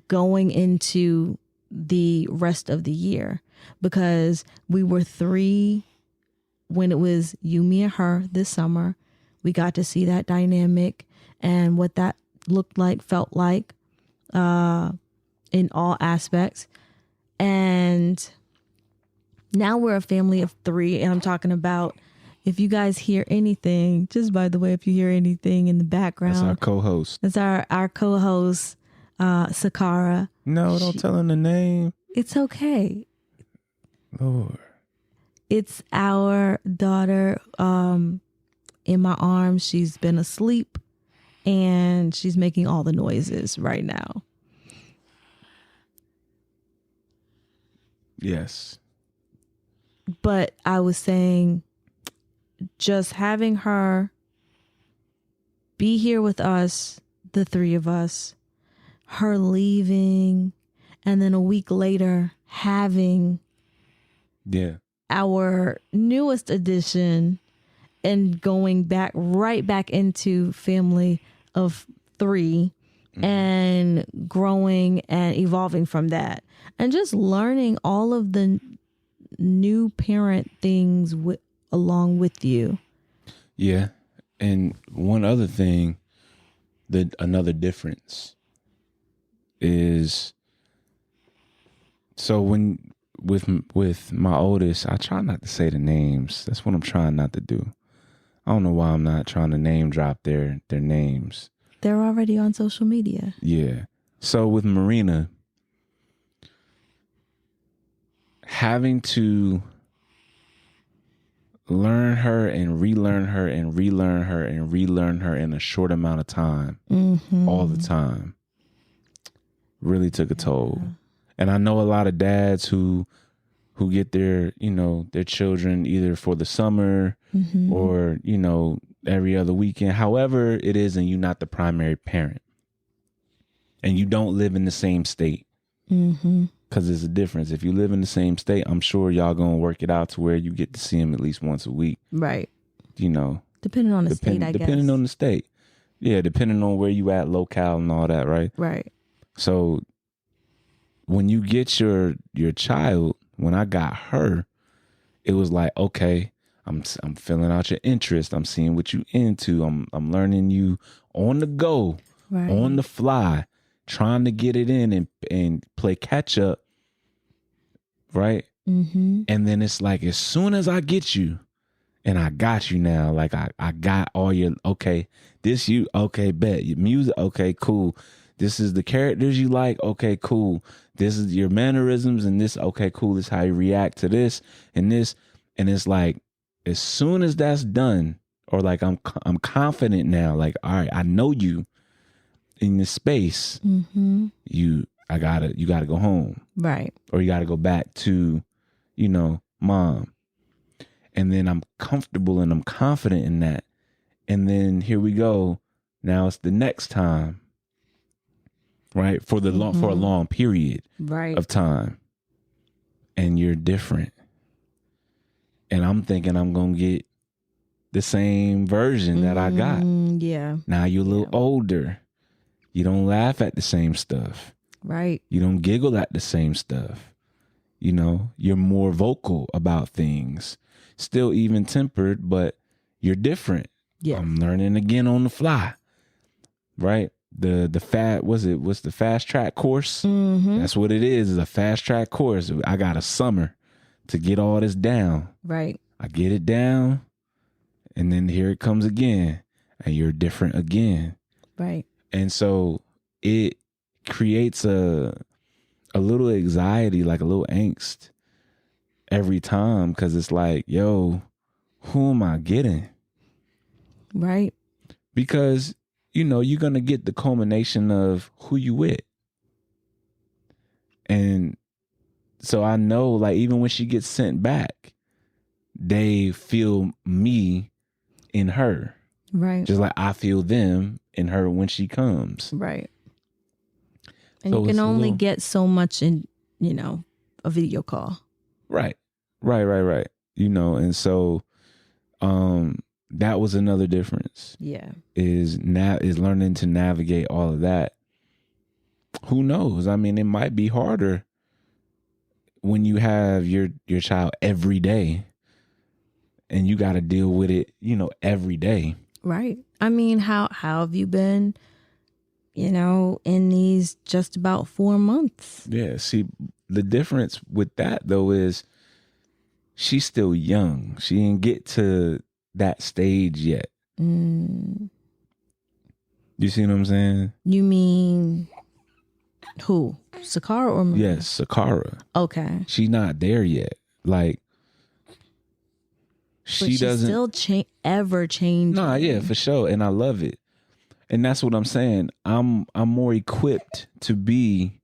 going into the rest of the year, because we were 3 when it was you, me, and her this summer. We got to see that dynamic and what that looked like, felt like, in all aspects. And now we're a family of 3, and I'm talking about, if you guys hear anything, just by the way, if you hear anything in the background, that's our co-host. That's our co-host, Sakara. No, don't tell him the name. It's okay. Lord. It's our daughter, in my arms. She's been asleep, and she's making all the noises right now. Yes. But I was saying, just having her be here with us, the 3 of us, her leaving, and then a week later having our newest addition, and going right back into family of 3, and growing and evolving from that, and just learning all of the new parent things along with you. Yeah. And one other thing, another difference is, so when with my oldest, I try not to say the names. That's what I'm trying not to do. I don't know why I'm not trying to name drop their names. They're already on social media. Yeah. So with Marina, having to learn her and relearn her and relearn her and relearn her in a short amount of time, all the time, really took a toll. And I know a lot of dads who get their children either for the summer or, every other weekend, however it is, and you're not the primary parent and you don't live in the same state. Because there's a difference. If you live in the same state, I'm sure y'all gonna work it out to where you get to see him at least once a week. Right. Depending on the state, I guess. Depending on the state. Yeah, depending on where you at, locale and all that, right? Right. So when you get your child, when I got her, it was like, okay, I'm filling out your interest. I'm seeing what you into. I'm learning you on the go, on the fly, trying to get it in and play catch up, right? And then it's like, as soon as I get you, and I got you now, like I got all your, okay, this you, okay, bet, your music, okay, cool. This is the characters you like, okay, cool. This is your mannerisms, and this, okay, cool. This is how you react to this and this. And it's like, as soon as that's done, or like I'm confident now, like, all right, I know you in this space, you gotta go home, right? Or you gotta go back to, mom. And then I'm comfortable and I'm confident in that. And then here we go. Now it's the next time, right? For the for a long period, of time, and you're different. And I'm thinking I'm gonna get the same version that I got. Yeah. Now you're a little older. You don't laugh at the same stuff. Right. You don't giggle at the same stuff. You're more vocal about things. Still even tempered, but you're different. Yeah. I'm learning again on the fly. Right? What's the fast track course? That's what it is a fast track course. I got a summer to get all this down. Right. I get it down, and then here it comes again, and you're different again. Right. And so it creates a a little anxiety, like a little angst every time, because it's like, yo, who am I getting? Right. Because, you're going to get the culmination of who you with. And so I know, like, even when she gets sent back, they feel me in her. Right. Just like I feel them in her when she comes. Right. And So you can only get so much in, a video call. Right. And so that was another difference. Yeah. Is learning to navigate all of that. Who knows? I mean, it might be harder when you have your child every day and you got to deal with it, every day. Right. I mean, how have you been, in these just about 4 months? Yeah. See, the difference with that though is she's still young. She didn't get to that stage yet. You see what I'm saying? You mean who? Sakara or Marina? Yes, Sakara. Okay. She's not there yet. Like, she doesn't still ever change. Nah, yeah, for sure. And I love it. And that's what I'm saying. I'm more equipped to be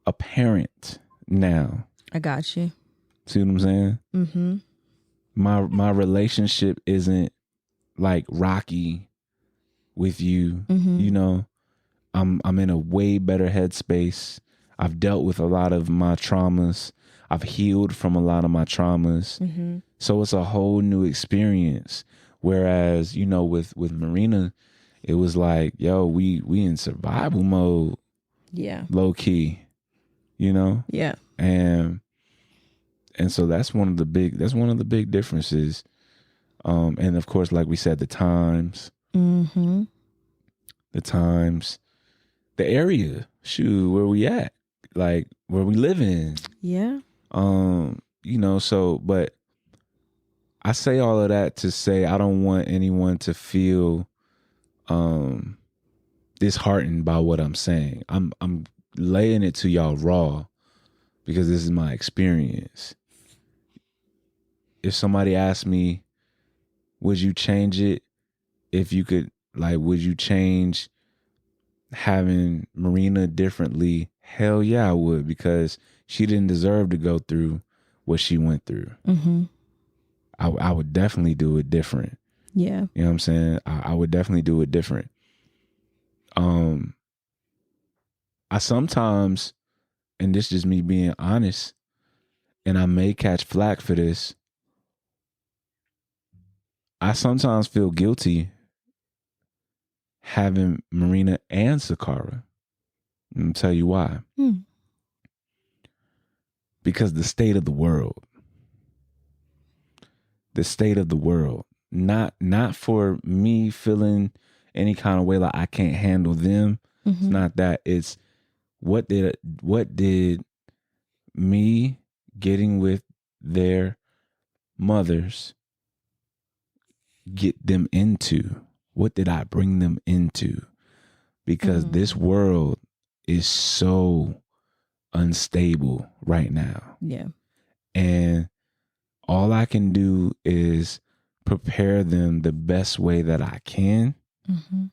a parent now. I got you. See what I'm saying? Mm-hmm. My relationship isn't like rocky with you. Mm-hmm. I'm in a way better headspace. I've dealt with a lot of my traumas. I've healed from a lot of my traumas. Mm-hmm. So it's a whole new experience. Whereas, with Marina, it was like, yo, we in survival mode. Yeah. Low key. Yeah. And so that's one of the big differences. And of course, like we said, the times. Mm-hmm. The times. The area. Shoot, where we at? Like, where we live in. Yeah. But I say all of that to say I don't want anyone to feel disheartened by what I'm saying. I'm laying it to y'all raw because this is my experience. If somebody asked me, would you change it if you could, like, would you change having Marina differently? Hell yeah, I would, because she didn't deserve to go through what she went through. Mm-hmm. I would definitely do it different. Yeah. You know what I'm saying? I would definitely do it different. I sometimes, and this is just me being honest, and I may catch flack for this, I sometimes feel guilty having Marina and Sakara. I'll tell you why. Because the state of the world. The state of the world. Not for me feeling any kind of way like I can't handle them. Mm-hmm. It's not that. It's what did me getting with their mothers get them into? What did I bring them into? Because this world is so unstable right now. Yeah. And all I can do is prepare them the best way that I can. Mm-hmm.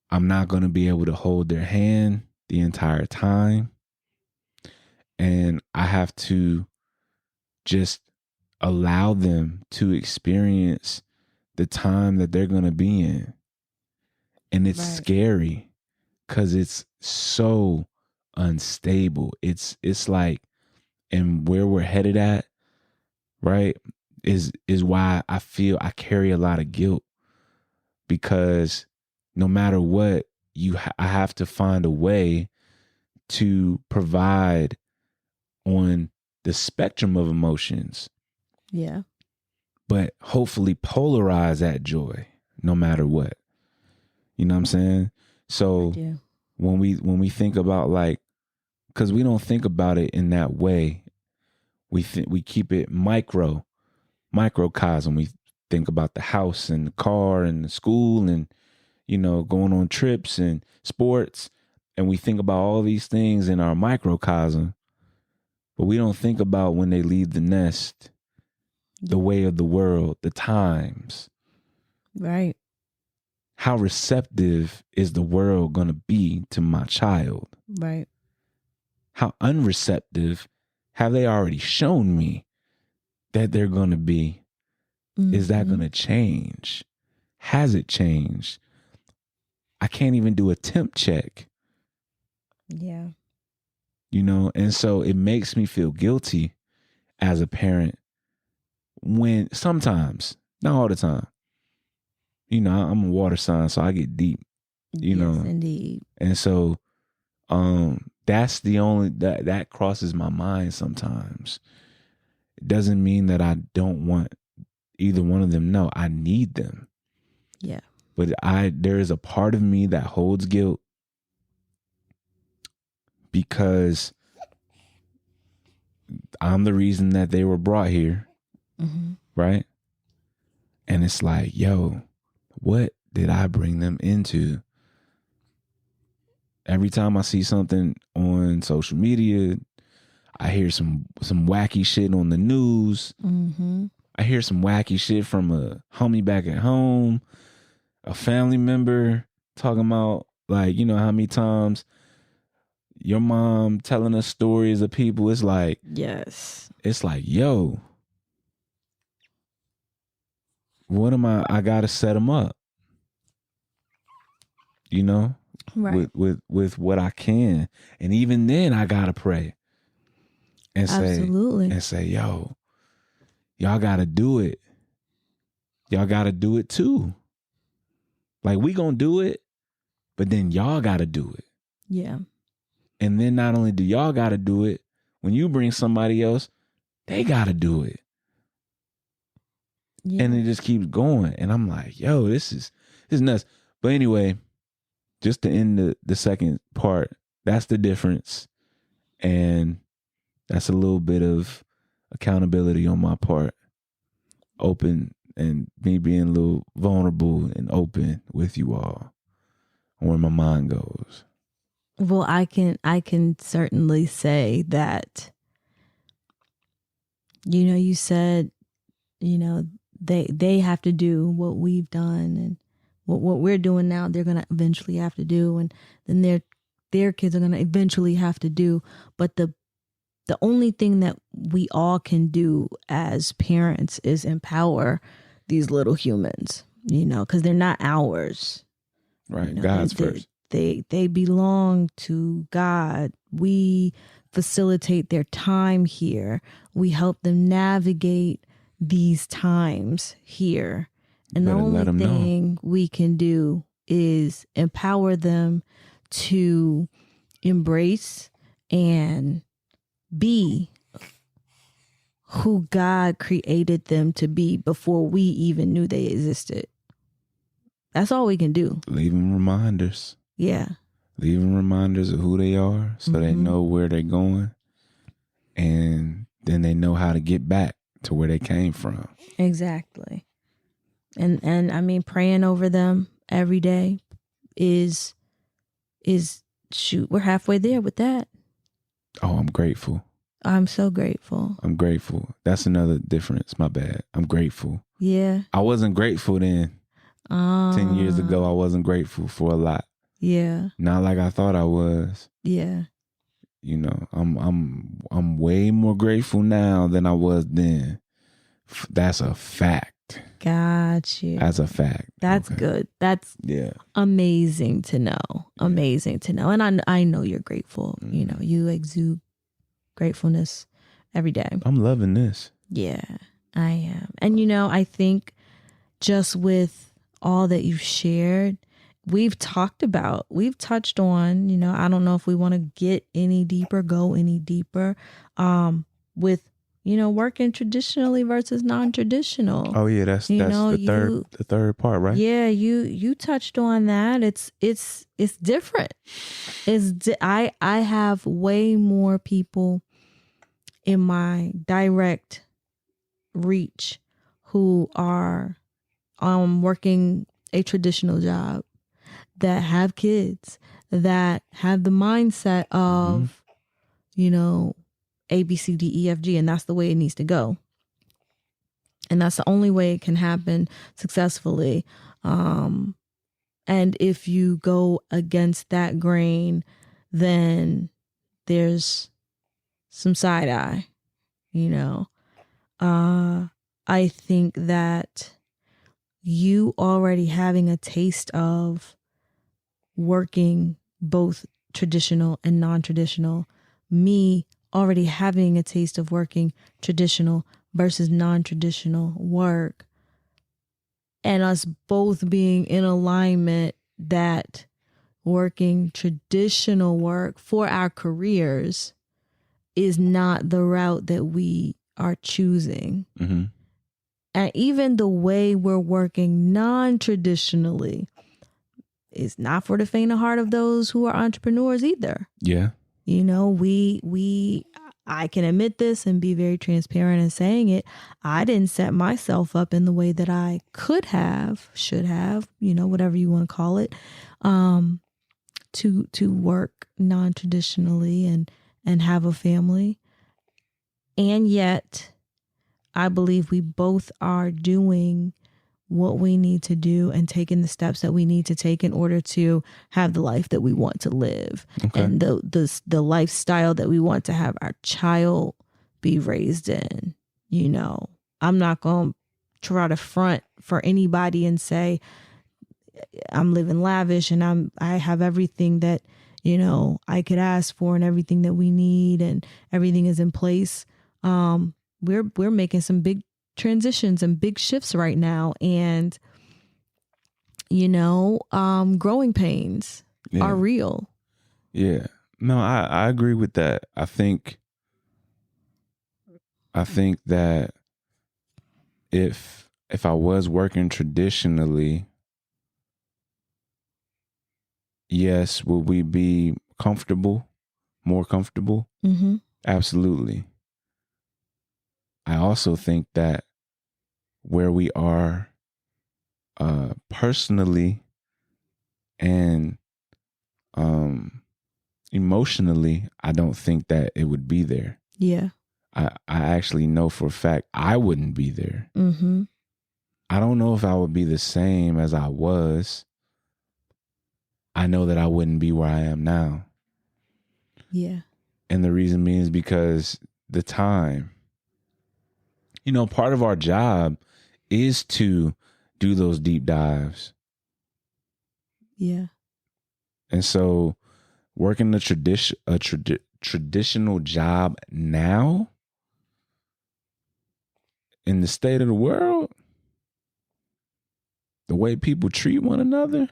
I'm not going to be able to hold their hand the entire time. And I have to just allow them to experience the time that they're going to be in. And it's scary because it's so unstable. It's like, and where we're headed at, right, is why I feel I carry a lot of guilt, because no matter what, I have to find a way to provide on the spectrum of emotions. Yeah. But hopefully polarize that joy no matter what. You know what I'm saying? So when we think about, like, because we don't think about it in that way. We keep it microcosm. We think about the house and the car and the school and, going on trips and sports. And we think about all these things in our microcosm, but we don't think about when they leave the nest, the way of the world, the times. Right. How receptive is the world going to be to my child? Right. How unreceptive have they already shown me that they're going to be? Is that going to change? Has it changed? I can't even do a temp check. Yeah. You know, and so it makes me feel guilty as a parent when sometimes, not all the time, you know, I'm a water sign, so I get deep, you yes, know. Indeed. And so that's the only, that crosses my mind sometimes. It doesn't mean that I don't want either one of them. No, I need them. Yeah. But there is a part of me that holds guilt because I'm the reason that they were brought here. Mm-hmm. Right? And it's like, yo, what did I bring them into? Every time I see something on social media, I hear some wacky shit on the news. Mm-hmm. I hear some wacky shit from a homie back at home, a family member talking about, like, you know, how many times your mom telling us stories of people. It's like, yes. It's like, yo, what am I got to set them up, you know, right. with what I can. And even then I got to pray and say, yo, y'all got to do it. Y'all got to do it too. Like, we gonna do it, but then y'all got to do it. Yeah. And then not only do y'all got to do it, when you bring somebody else, they got to do it. Yeah. And it just keeps going. And I'm like, yo, this is nuts. But anyway, just to end the second part, that's the difference. And that's a little bit of accountability on my part. Open, and me being a little vulnerable and open with you all on where my mind goes. Well, I can certainly say that, you know, you said, you know, they have to do what we've done, and what we're doing now, they're going to eventually have to do, and then their kids are going to eventually have to do. But the only thing that we all can do as parents is empower these little humans, you know, because they're not ours. Right. You know, God's first. They belong to God. We facilitate their time here. We help them navigate these times here. And the only thing we can do is empower them to embrace and be who God created them to be before we even knew they existed. That's all we can do. Leaving reminders. Yeah. Leaving reminders of who they are so they know where they're going. And then they know how to get back to where they came from. Exactly. And I mean, praying over them every day is shoot, we're halfway there with that. Oh, I'm grateful. I'm so grateful. I'm grateful. That's another difference. My bad. I'm grateful. Yeah. I wasn't grateful then. 10 years ago, I wasn't grateful for a lot. Yeah. Not like I thought I was. Yeah. You know, I'm way more grateful now than I was then. That's a fact. Got you. That's a fact. That's good. That's amazing to know. Amazing to know. And I know you're grateful. You know, you exude gratefulness every day. I'm loving this. Yeah, I am. And, you know, I think just with all that you've shared, we've touched on, you know, I don't know if we want to go any deeper with, you know, working traditionally versus non-traditional. Oh yeah, that's the third part, right? Yeah, you touched on that. It's different. I have way more people in my direct reach who are working a traditional job that have kids, that have the mindset of, you know, A, B, C, D, E, F, G, and that's the way it needs to go. And that's the only way it can happen successfully. And if you go against that grain, then there's some side eye, you know. I think that you already having a taste of working both traditional and non-traditional, me already having a taste of working traditional versus non-traditional work, and us both being in alignment that working traditional work for our careers is not the route that we are choosing. Mm-hmm. And even the way we're working non-traditionally is not for the faint of heart of those who are entrepreneurs either. Yeah. You know, I can admit this and be very transparent in saying it. I didn't set myself up in the way that I could have, should have, you know, whatever you want to call it, to work non-traditionally and have a family. And yet, I believe we both are doing what we need to do and taking the steps that we need to take in order to have the life that we want to live. Okay. And the lifestyle that we want to have our child be raised in. You know, I'm not going to try to front for anybody and say I'm living lavish and I have everything that, you know, I could ask for and everything that we need and everything is in place. We're making some big transitions and big shifts right now, and you know, growing pains are real. Yeah. No, I agree with that. I think that if I was working traditionally, yes, would we be comfortable, more comfortable? Mm-hmm. Absolutely. I also think that where we are personally and emotionally, I don't think that it would be there. Yeah. I actually know for a fact I wouldn't be there. Mm-hmm. I don't know if I would be the same as I was. I know that I wouldn't be where I am now. Yeah. And the reason being is because the time. You know, part of our job is to do those deep dives. Yeah. And so working a traditional job now in the state of the world, the way people treat one another.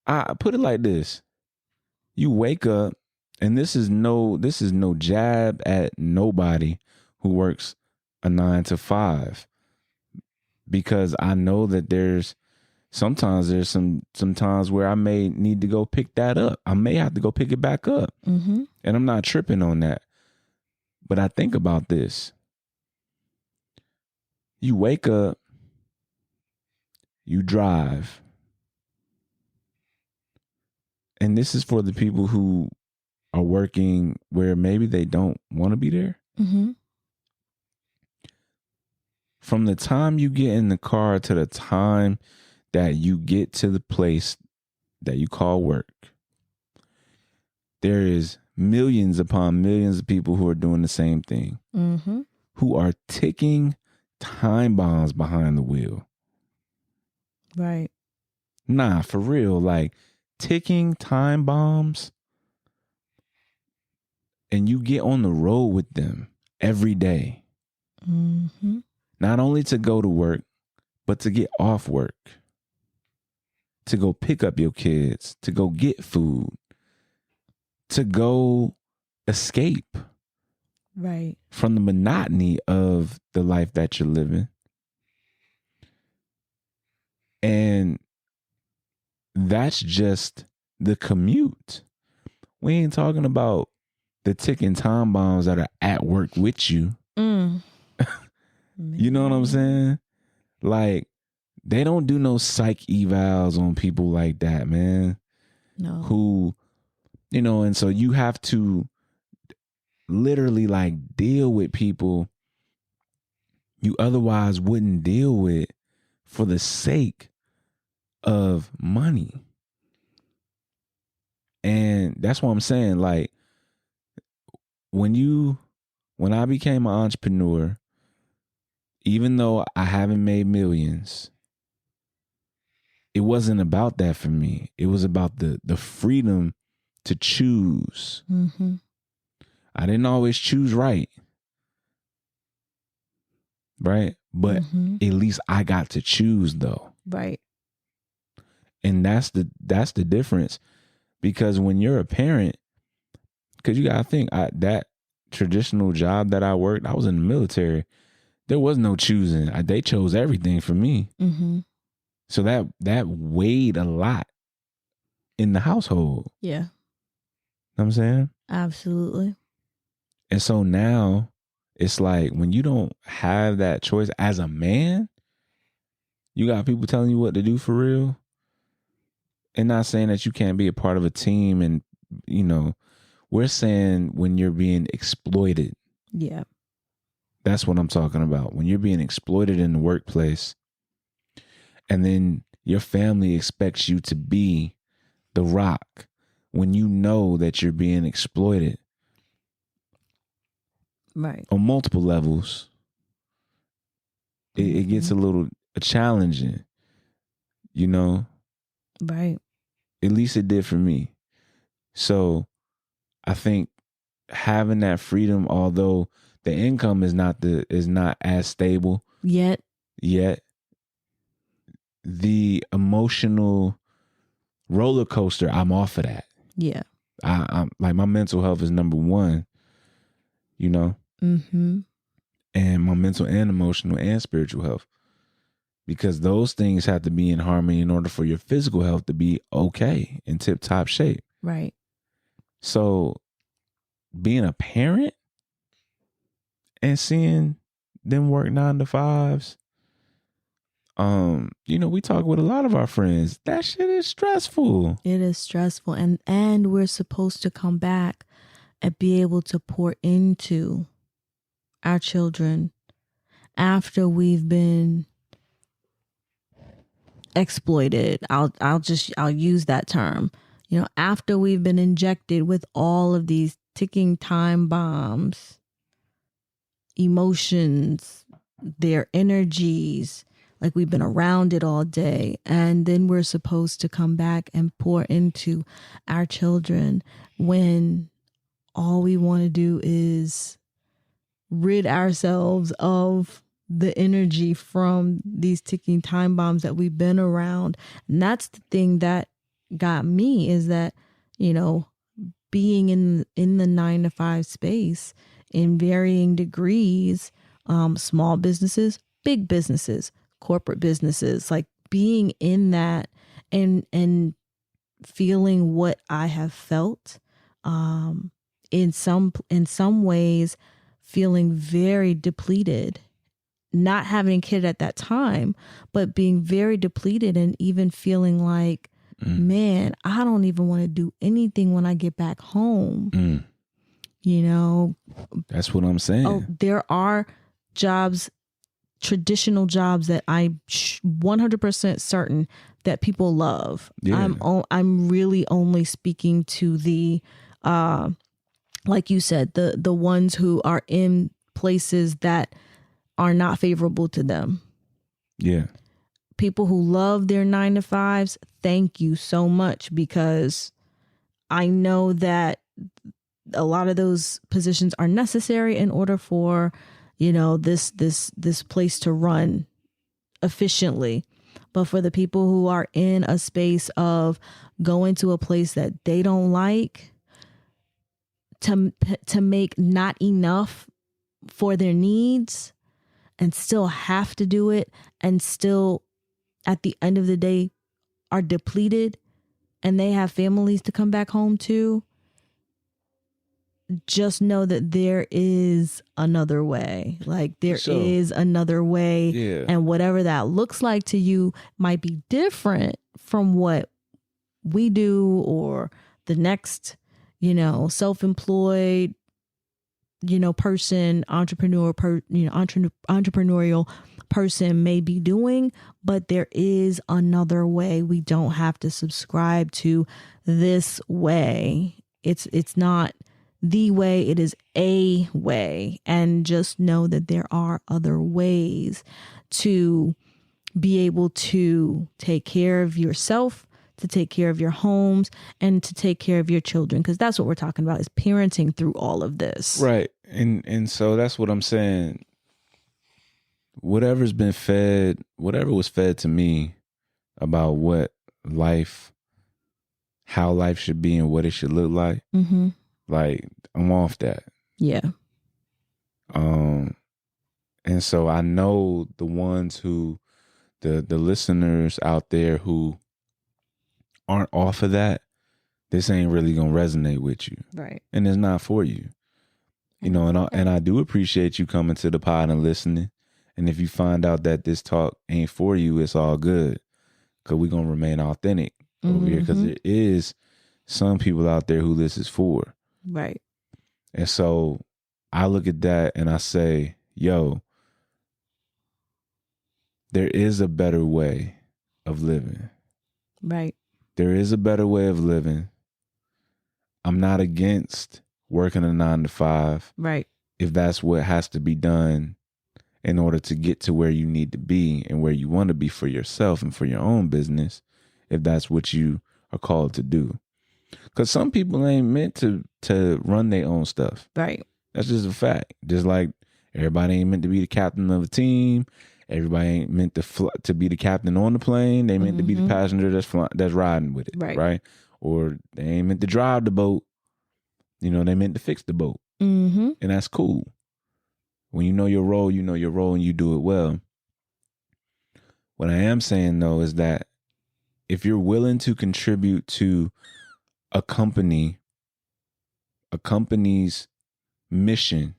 I put it like this. You wake up, and this is no jab at nobody who works a 9 to 5, because I know that there's some times where I may need to go pick that up. I may have to go pick it back up. Mm-hmm. And I'm not tripping on that. But I think about this. You wake up, you drive. And this is for the people who are working where maybe they don't want to be there. Mm-hmm. From the time you get in the car to the time that you get to the place that you call work, there is millions upon millions of people who are doing the same thing, Mm-hmm. who are ticking time bombs behind the wheel. Right. Nah, for real, like ticking time bombs. And you get on the road with them every day. Mm-hmm. Not only to go to work, but to get off work, to go pick up your kids, to go get food, to go escape Right. from the monotony of the life that you're living. And that's just the commute. We ain't talking about the ticking time bombs that are at work with you. You know what I'm saying? Like, They don't do no psych evals on people like that, man. No. Who, and so you have to literally like deal with people you otherwise wouldn't deal with for the sake of money. And that's what I'm saying. Like, when I became an entrepreneur, even though I haven't made millions, it wasn't about that for me. It was about the freedom to choose. Mm-hmm. I didn't always choose right. Right? But at least I got to choose though. Right. And that's the difference. Because when you're a parent, because you gotta think, that traditional job that I worked, I was in the military. There was no choosing. They chose everything for me. Mm-hmm. So that weighed a lot in the household. Yeah. Know what I'm saying? Absolutely. And so now it's like when you don't have that choice as a man, you got people telling you what to do for real. And not saying that you can't be a part of a team, and we're saying when you're being exploited. Yeah. That's what I'm talking about. When you're being exploited in the workplace, and then your family expects you to be the rock when you know that you're being exploited. Right. On multiple levels. It gets a little challenging, Right. At least it did for me. So I think having that freedom, although the income is not as stable yet, the emotional roller coaster, I'm off of that. Yeah. I'm like, my mental health is number one, Mm-hmm. And my mental and emotional and spiritual health, because those things have to be in harmony in order for your physical health to be okay, in tip top shape. Right. So being a parent and seeing them work 9 to 5s, we talk with a lot of our friends. That shit is stressful. It is stressful. And we're supposed to come back and be able to pour into our children after we've been exploited. I'll use that term. After we've been injected with all of these ticking time bombs, emotions, their energies, like we've been around it all day. And then we're supposed to come back and pour into our children when all we want to do is rid ourselves of the energy from these ticking time bombs that we've been around. And that's the thing that got me, is that, being in the 9 to 5 space in varying degrees, small businesses, big businesses, corporate businesses, like being in that and feeling what I have felt, in some ways feeling very depleted, not having a kid at that time, but being very depleted, and even feeling like, man, I don't even want to do anything when I get back home. That's what I'm saying. Oh, there are jobs, traditional jobs that I'm 100% certain that people love. Yeah. I'm really only speaking to the, like you said, the ones who are in places that are not favorable to them. Yeah. People who love their 9 to 5s, thank you so much, because I know that a lot of those positions are necessary in order for, this place to run efficiently. But for the people who are in a space of going to a place that they don't like, to make not enough for their needs and still have to do it, and still at the end of the day are depleted, and they have families to come back home to, just know that there is another way. Like there is another way. Yeah. And whatever that looks like to you might be different from what we do, or the next, self-employed, person, entrepreneurial person may be doing, but there is another way. We don't have to subscribe to this way. It's not the way, it is a way. And just know that there are other ways to be able to take care of yourself, to take care of your homes, and to take care of your children. Because that's what we're talking about, is parenting through all of this. Right. And so that's what I'm saying. Whatever was fed to me about what life, how life should be and what it should look like, like I'm off that. Yeah. And so I know the ones who, the listeners out there who aren't off of that, this ain't really gonna resonate with you. Right. And it's not for you. And I do appreciate you coming to the pod and listening. And if you find out that this talk ain't for you, it's all good. Because we're going to remain authentic over here. Because there is some people out there who this is for. Right. And so I look at that and I say, yo, there is a better way of living. Right. There is a better way of living. I'm not against working a 9 to 5. Right. If that's what has to be done in order to get to where you need to be and where you want to be for yourself and for your own business, if that's what you are called to do. Because some people ain't meant to run their own stuff. Right. That's just a fact. Just like everybody ain't meant to be the captain of a team. Everybody ain't meant to be the captain on the plane. They meant to be the passenger that's riding with it. Right. Or they ain't meant to drive the boat. They meant to fix the boat. And that's cool. When you know your role, and you do it well. What I am saying, though, is that if you're willing to contribute to a company's mission,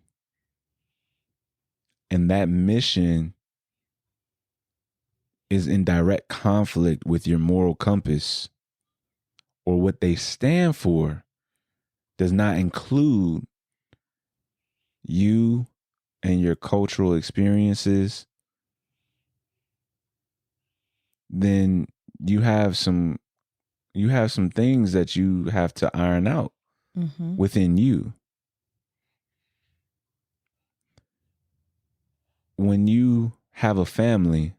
and that mission is in direct conflict with your moral compass or what they stand for, does not include you and your cultural experiences, then you have some things that you have to iron out within you. When you have a family,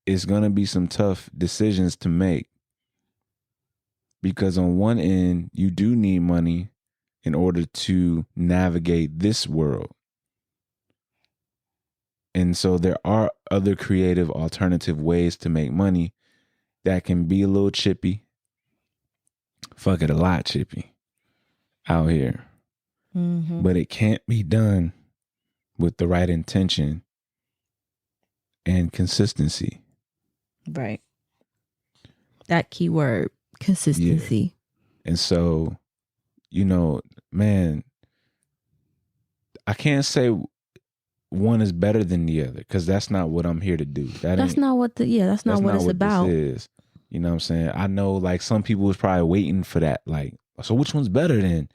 it's going to be some tough decisions to make, because on one end, you do need money in order to navigate this world. And so there are other creative alternative ways to make money that can be a little chippy. Fuck it, a lot chippy out here. But it can't be done with the right intention and consistency. Right. That key word, consistency. Yeah. And so, man, I can't say one is better than the other, because that's not what I'm here to do. That's not what it's about. This is. You know what I'm saying? I know, like, some people was probably waiting for that. Like, so which one's better then?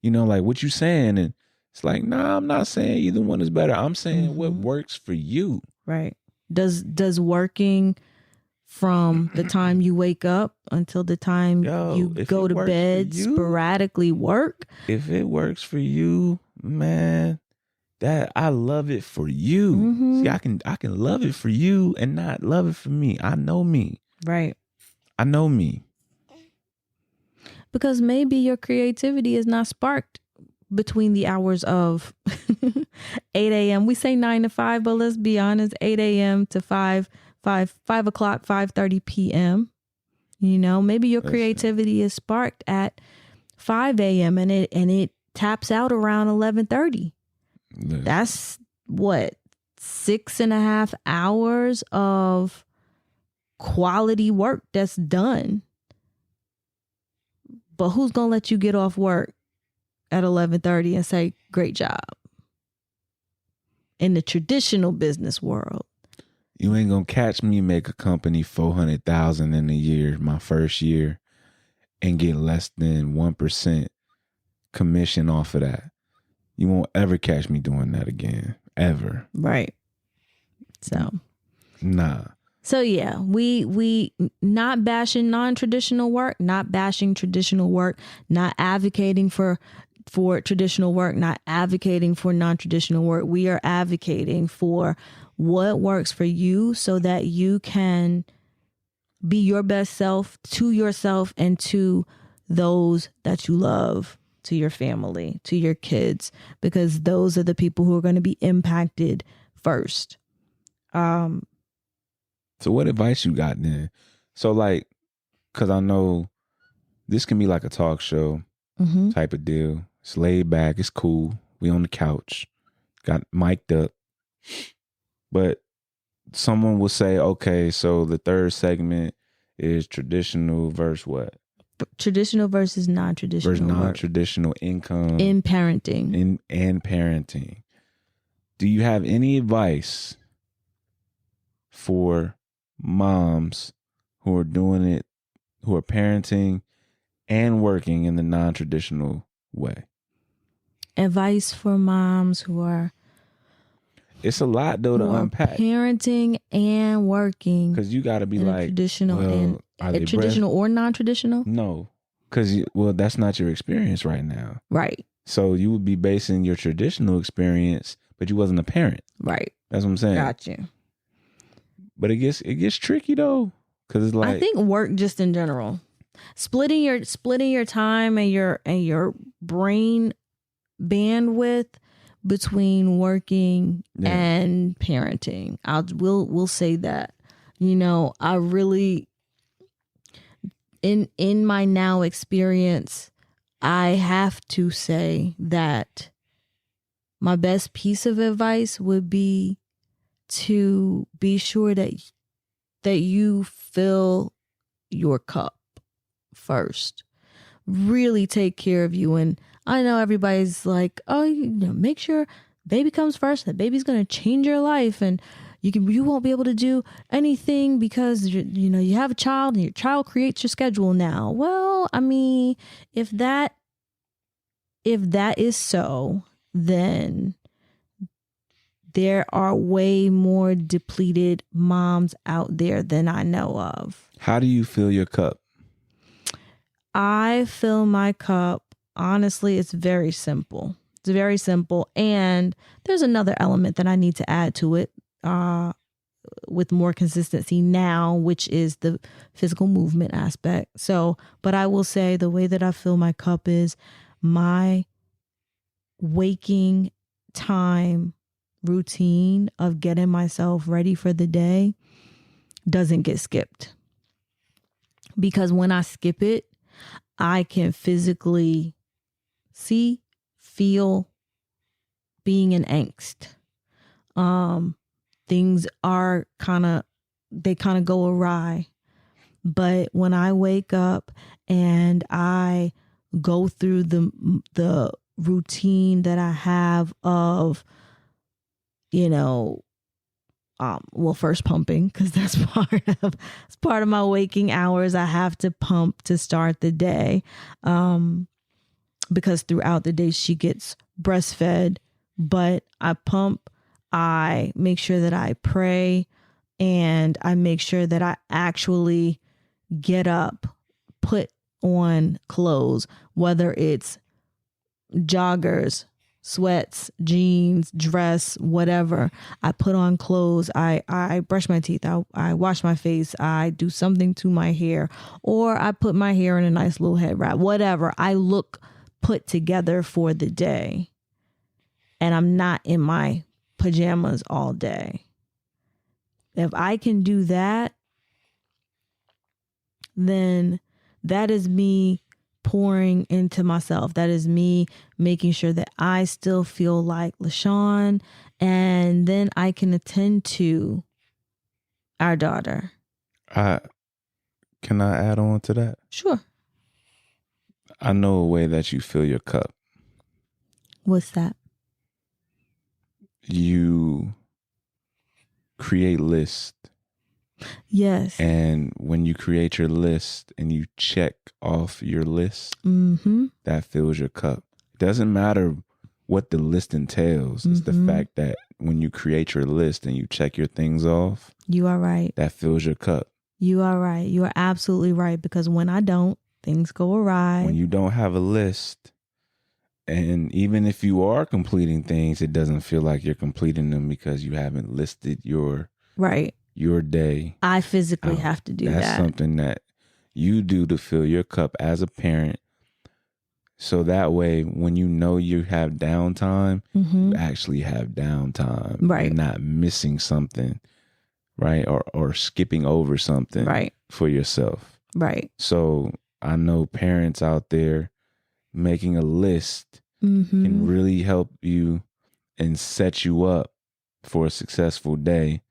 Like, what you saying? And it's like, nah, I'm not saying either one is better. I'm saying what works for you. Right. Does working from the time you wake up until the time you go to bed sporadically work? If it works for you, man, that I love it for you. See, I can love it for you and not love it for me. I know me. Right. I know me. Because maybe your creativity is not sparked between the hours of 8 a.m. We say 9 to 5, but let's be honest, 8 a.m. to 5 o'clock, 5:30 p.m. Maybe your creativity is sparked at 5 a.m. and it taps out around 11:30. That's what, 6.5 hours of quality work that's done. But who's gonna let you get off work at 11:30 and say, great job. In the traditional business world. You ain't gonna catch me make a company $400,000 in a year, my first year, and get less than 1% commission off of that. You won't ever catch me doing that again, ever. Right. So. Nah. So yeah, we not bashing non-traditional work, not bashing traditional work, not advocating for traditional work, not advocating for non-traditional work. We are advocating for what works for you so that you can be your best self to yourself and to those that you love, to your family, to your kids, because those are the people who are going to be impacted first. So what advice you got then? So like, because I know this can be like a talk show type of deal. It's laid back. It's cool. We on the couch, got mic'd up. But someone will say, okay, so the third segment is traditional versus what? Traditional versus non-traditional. Versus non-traditional income. In parenting. And parenting. Do you have any advice for moms who are doing it, who are parenting and working in the non-traditional way? Advice for moms who are... It's a lot though to unpack. Parenting and working. Because you got to be like... Traditional traditional or non-traditional? No. Because, that's not your experience right now. Right. So you would be basing your traditional experience, but you wasn't a parent. Right. That's what I'm saying. Got you. But it gets tricky though, because it's like, I think work just in general, splitting your time and your brain bandwidth between working and parenting. We'll say that. I really in my now experience, I have to say that my best piece of advice would be to be sure that you fill your cup first. Really take care of you. And I know everybody's like, oh, make sure baby comes first. That baby's going to change your life, and you won't be able to do anything because you have a child and your child creates your schedule now. Well, I mean, if that is so, then there are way more depleted moms out there than I know of. How do you fill your cup? I fill my cup. Honestly, it's very simple. It's very simple. And there's another element that I need to add to it with more consistency now, which is the physical movement aspect. So, but I will say the way that I fill my cup is my waking time routine of getting myself ready for the day doesn't get skipped. Because when I skip it, I can physically feel being in angst. Things are kind of go awry. But when I wake up and I go through the routine that I have of, first pumping, because that's part of my waking hours. I have to pump to start the day, because throughout the day she gets breastfed, but I pump, I make sure that I pray, and I make sure that I actually get up, put on clothes, whether it's joggers, sweats, jeans, dress, whatever. I put on clothes. I brush my teeth. I wash my face. I do something to my hair, or I put my hair in a nice little head wrap, whatever. I look put together for the day, and I'm not in my pajamas all day. If I can do that, then that is me pouring into myself. That is me making sure that I still feel like LaShawn, and then I can attend to our daughter. Can I add on to that? Sure. I know a way that you fill your cup. What's that? You create lists. Yes. And when you create your list and you check off your list, that fills your cup. It doesn't matter what the list entails. It's the fact that when you create your list and you check your things off, you are right. That fills your cup. You are right. You are absolutely right. Because when I don't, things go awry. When you don't have a list, and even if you are completing things, it doesn't feel like you're completing them because you haven't listed your day. I physically have to do that. That's something that you do to fill your cup as a parent. So that way, when you know you have downtime, you actually have downtime. Right. You're not missing something, right? Or skipping over something for yourself. Right. So I know parents out there making a list can really help you and set you up for a successful day.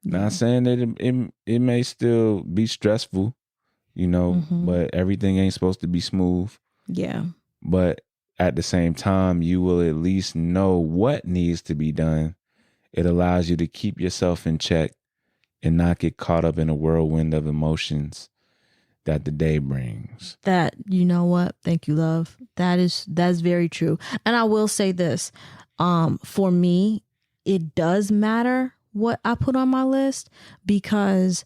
Not saying that it may still be stressful, but everything ain't supposed to be smooth. Yeah. But at the same time, you will at least know what needs to be done. It allows you to keep yourself in check and not get caught up in a whirlwind of emotions that the day brings. That, you know what? Thank you, love. That's very true. And I will say this, for me, it does matter what I put on my list, because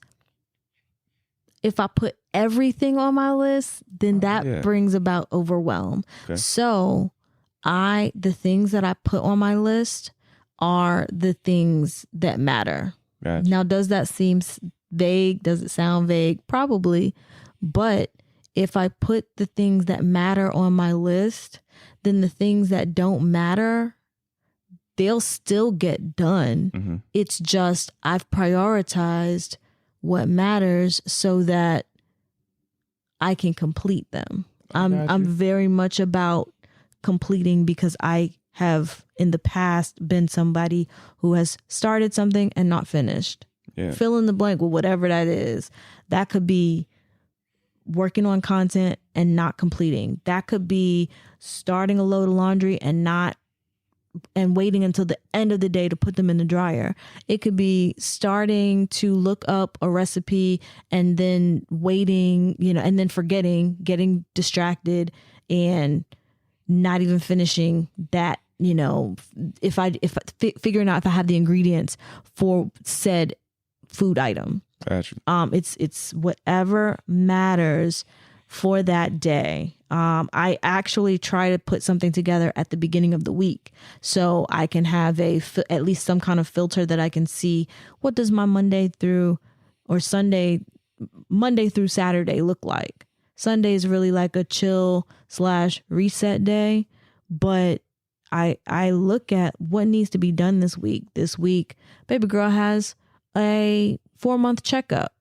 if I put everything on my list, then that brings about overwhelm. Okay. So the things that I put on my list are the things that matter. Gotcha. Now, does that seem vague? Does it sound vague? Probably. But if I put the things that matter on my list, then the things that don't matter, they'll still get done. It's just I've prioritized what matters so that I can complete them. I'm very much about completing, because I have in the past been somebody who has started something and not finished. Yeah. Fill in the blank with whatever that is. That could be working on content and not completing. That could be starting a load of laundry and waiting until the end of the day to put them in the dryer. It could be starting to look up a recipe and then waiting, and then forgetting, getting distracted and not even finishing that, if I figuring out if I have the ingredients for said food item. Gotcha. It's whatever matters for that day. I actually try to put something together at the beginning of the week, so I can have at least some kind of filter that I can see what does my Monday through Saturday look like. Sunday is really like a chill / reset day, but I look at what needs to be done this week. This week, baby girl has a 4-month checkup.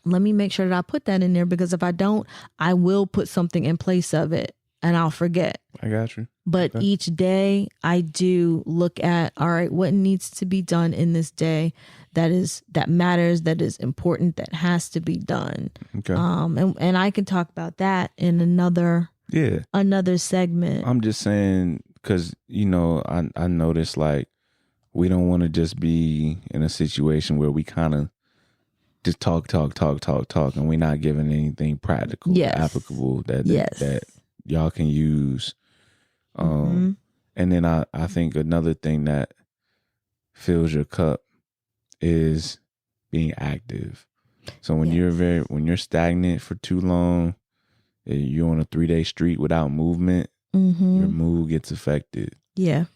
Let me make sure that I put that in there, because if I don't, I will put something in place of it and I'll forget. I got you. But each day I do look at, all right, what needs to be done in this day that matters, that is important, that has to be done. Okay. And I can talk about that in another segment. I'm just saying, because, I noticed, like, we don't want to just be in a situation where we kind of just talk, and we're not giving anything practical, applicable that y'all can use. And then I think another thing that fills your cup is being active. So when you're stagnant for too long, you're on a 3-day streak without movement, your mood gets affected. Yeah.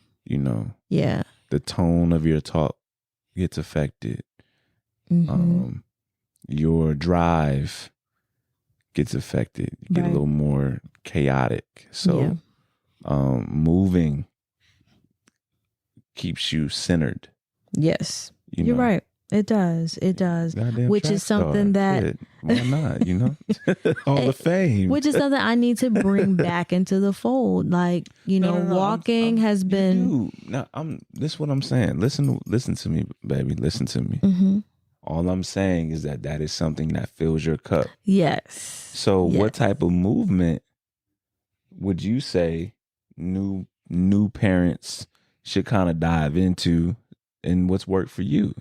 Yeah. The tone of your talk gets affected. Your drive gets affected. You get a little more chaotic. So moving keeps you centered. Yes. You're right. It does. Goddamn, which is something that why not, all the fame, which is something I need to bring back into the fold. Like, walking has been this is what I'm saying. Listen to me, baby. Listen to me. All I'm saying is that is something that fills your cup. Yes. So what type of movement would you say new new parents should kind of dive into and what's worked for you?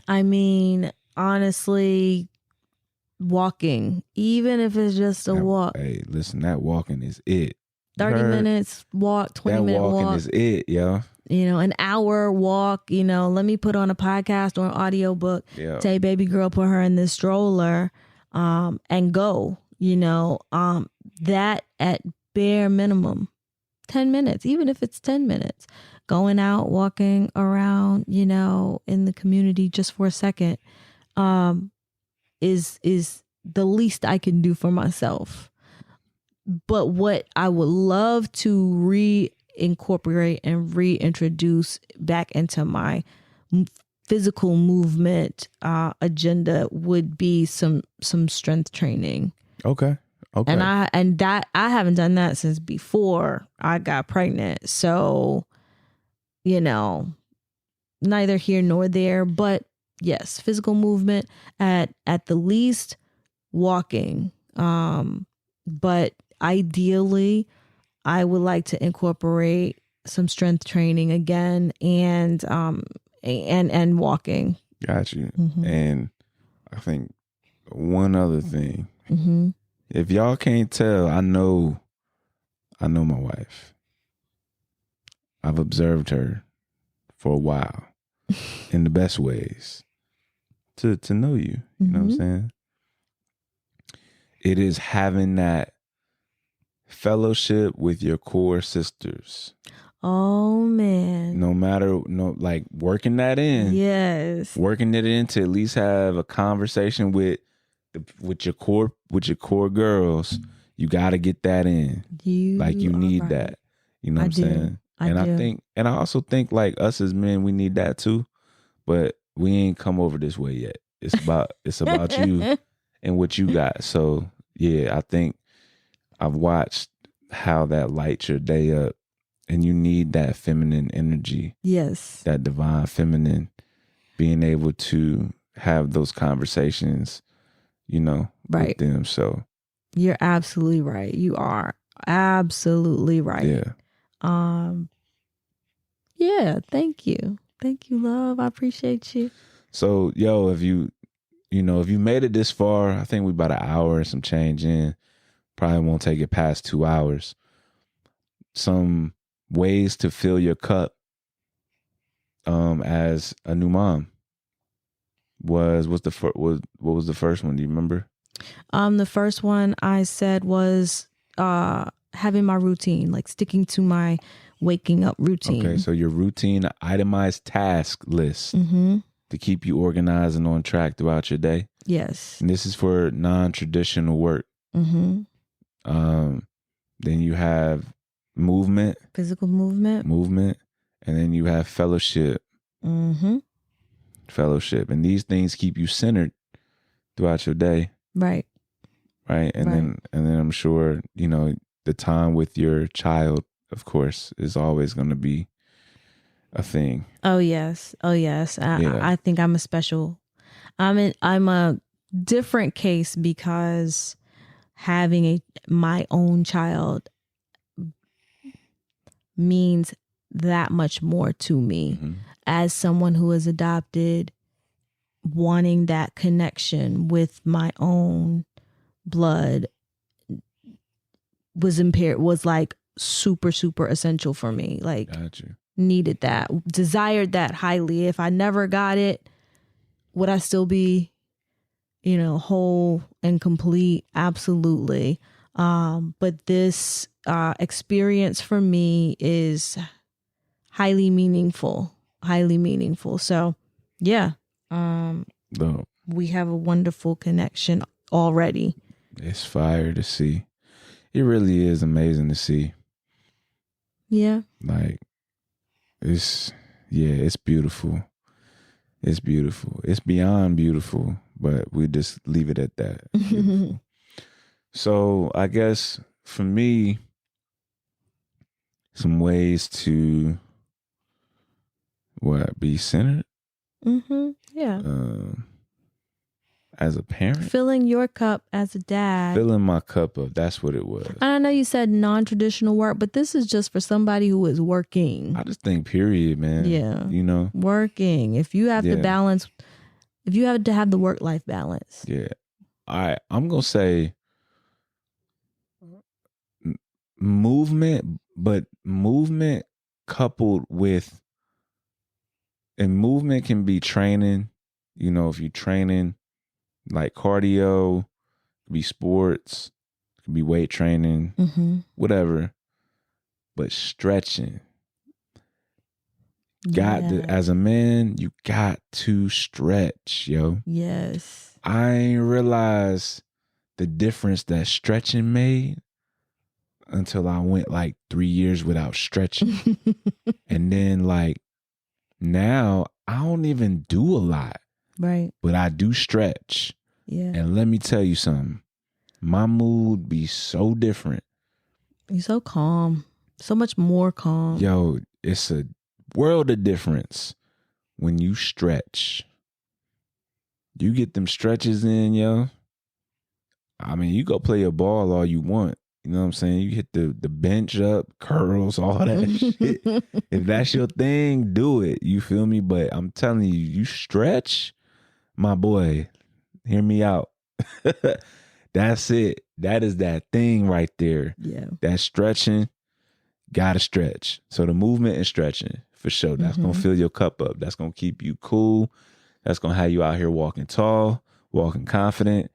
I mean, honestly, walking, even if it's just a walk. Hey, listen, that walking is it. 30 minutes walk, 20-minute walk. That walking is it, yo. An hour walk, let me put on a podcast or an audiobook. Yeah. Say, baby girl, put her in this stroller and go, that at bare minimum, 10 minutes, even if it's 10 minutes, going out, walking around, in the community just for a second, is the least I can do for myself. But what I would love to reincorporate and reintroduce back into my physical movement agenda would be some strength training. Okay. And I haven't done that since before I got pregnant. So, neither here nor there. But yes, physical movement at the least, walking. But ideally, I would like to incorporate some strength training again and walking. Got you. Mm-hmm. And I think one other thing, mm-hmm. if y'all can't tell, I know my wife. I've observed her for a while in the best ways to know you. You know what I'm saying? It is having that fellowship with your core sisters. Oh man. Like working that in. Yes. Working it in to at least have a conversation with your core girls. You got to get that in. You need right. that. You know what I'm saying? I also think like us as men, we need that too. But we ain't come over this way yet. It's about you and what you got. So yeah, I think I've watched how that lights your day up, and you need that feminine energy. Yes. That divine feminine, being able to have those conversations, right. with them. So you're absolutely right. You are absolutely right. Yeah. Yeah. Thank you. Thank you, love. I appreciate you. So, if you made it this far, I think we about an hour and some change in. Probably won't take it past 2 hours. Some ways to fill your cup as a new mom what was the first one? Do you remember? The first one I said was having my routine, like sticking to my waking up routine. Okay, so your routine, itemized task list to keep you organized and on track throughout your day. Yes. And this is for non-traditional work. Then you have movement, physical movement, and then you have fellowship. Fellowship, and these things keep you centered throughout your day. Right. And then I'm sure the time with your child, of course, is always going to be a thing. Oh yes. I think I'm I'm a different case because having my own child means that much more to me as someone who is adopted, wanting that connection with my own blood was like super, super essential for me. Like, needed that, desired that highly. If I never got it, would I still be, whole and complete? Absolutely. But this experience for me is highly meaningful. So yeah. We have a wonderful connection already. It's fire to see. It really is amazing to see. Yeah. Like, it's beautiful. It's beautiful. It's beyond beautiful, but we just leave it at that. So I guess for me, some ways to be centered. Yeah. as a parent. Filling your cup as a dad. Filling my cup up. That's what it was. And I know you said non-traditional work, but this is just for somebody who is working. I just think period, man. Yeah. You know? Working. If you have to balance, if you have to have the work-life balance. Yeah. All right. I'm going to say movement, but movement coupled with, and movement can be training. You know, if you're training like cardio, it could be sports, it could be weight training, whatever. But stretching. As a man, you got to stretch, yo. Yes. I ain't realized the difference that stretching made until I went like 3 years without stretching. And then like now I don't even do a lot. Right. But I do stretch. Yeah. And let me tell you something. My mood be so different. You're so calm. So much more calm. Yo, it's a world of difference when you stretch. You get them stretches in, yo. I mean, you go play a ball all you want. You know what I'm saying? You hit the bench up, curls, all that shit. If that's your thing, do it. You feel me? But I'm telling you, you stretch, my boy, hear me out. That's it. That is that thing right there. Yeah. That stretching, gotta stretch. So the movement and stretching, for sure. That's gonna fill your cup up. That's gonna keep you cool. That's gonna have you out here walking tall, walking confident.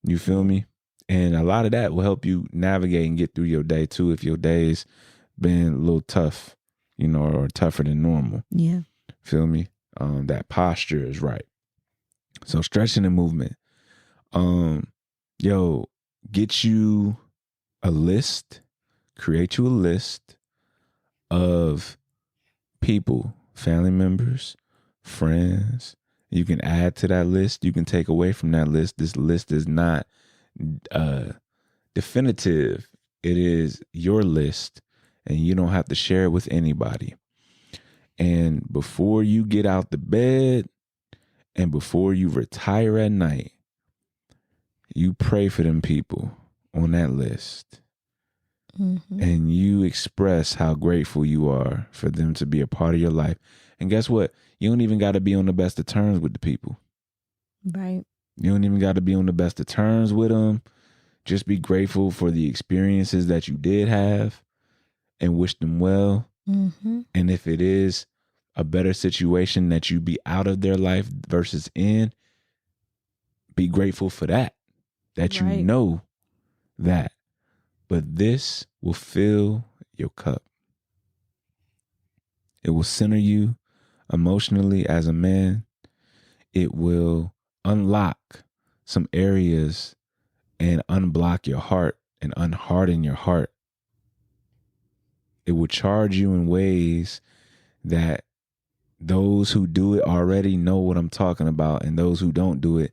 You feel me? And a lot of that will help you navigate and get through your day too. If your day's been a little tough, you know, or tougher than normal. Yeah. Feel me? That posture is right. So stretching and movement. Yo, get you a list, create you a list of people, family members, friends. You can add to that list. You can take away from that list. This list is not definitive. It is your list, and you don't have to share it with anybody. And before you get out the bed and before you retire at night, you pray for them people on that list. And you express how grateful you are for them to be a part of your life. And guess what? You don't even got to be on the best of terms with the people. Right. You don't even got to be on the best of terms with them. Just be grateful for the experiences that you did have and wish them well. And if it is a better situation that you be out of their life versus in, be grateful for that. That you know that. But this will fill your cup. It will center you emotionally as a man. It will unlock some areas and unblock your heart and unharden your heart. It will charge you in ways that those who do it already know what I'm talking about. And those who don't do it,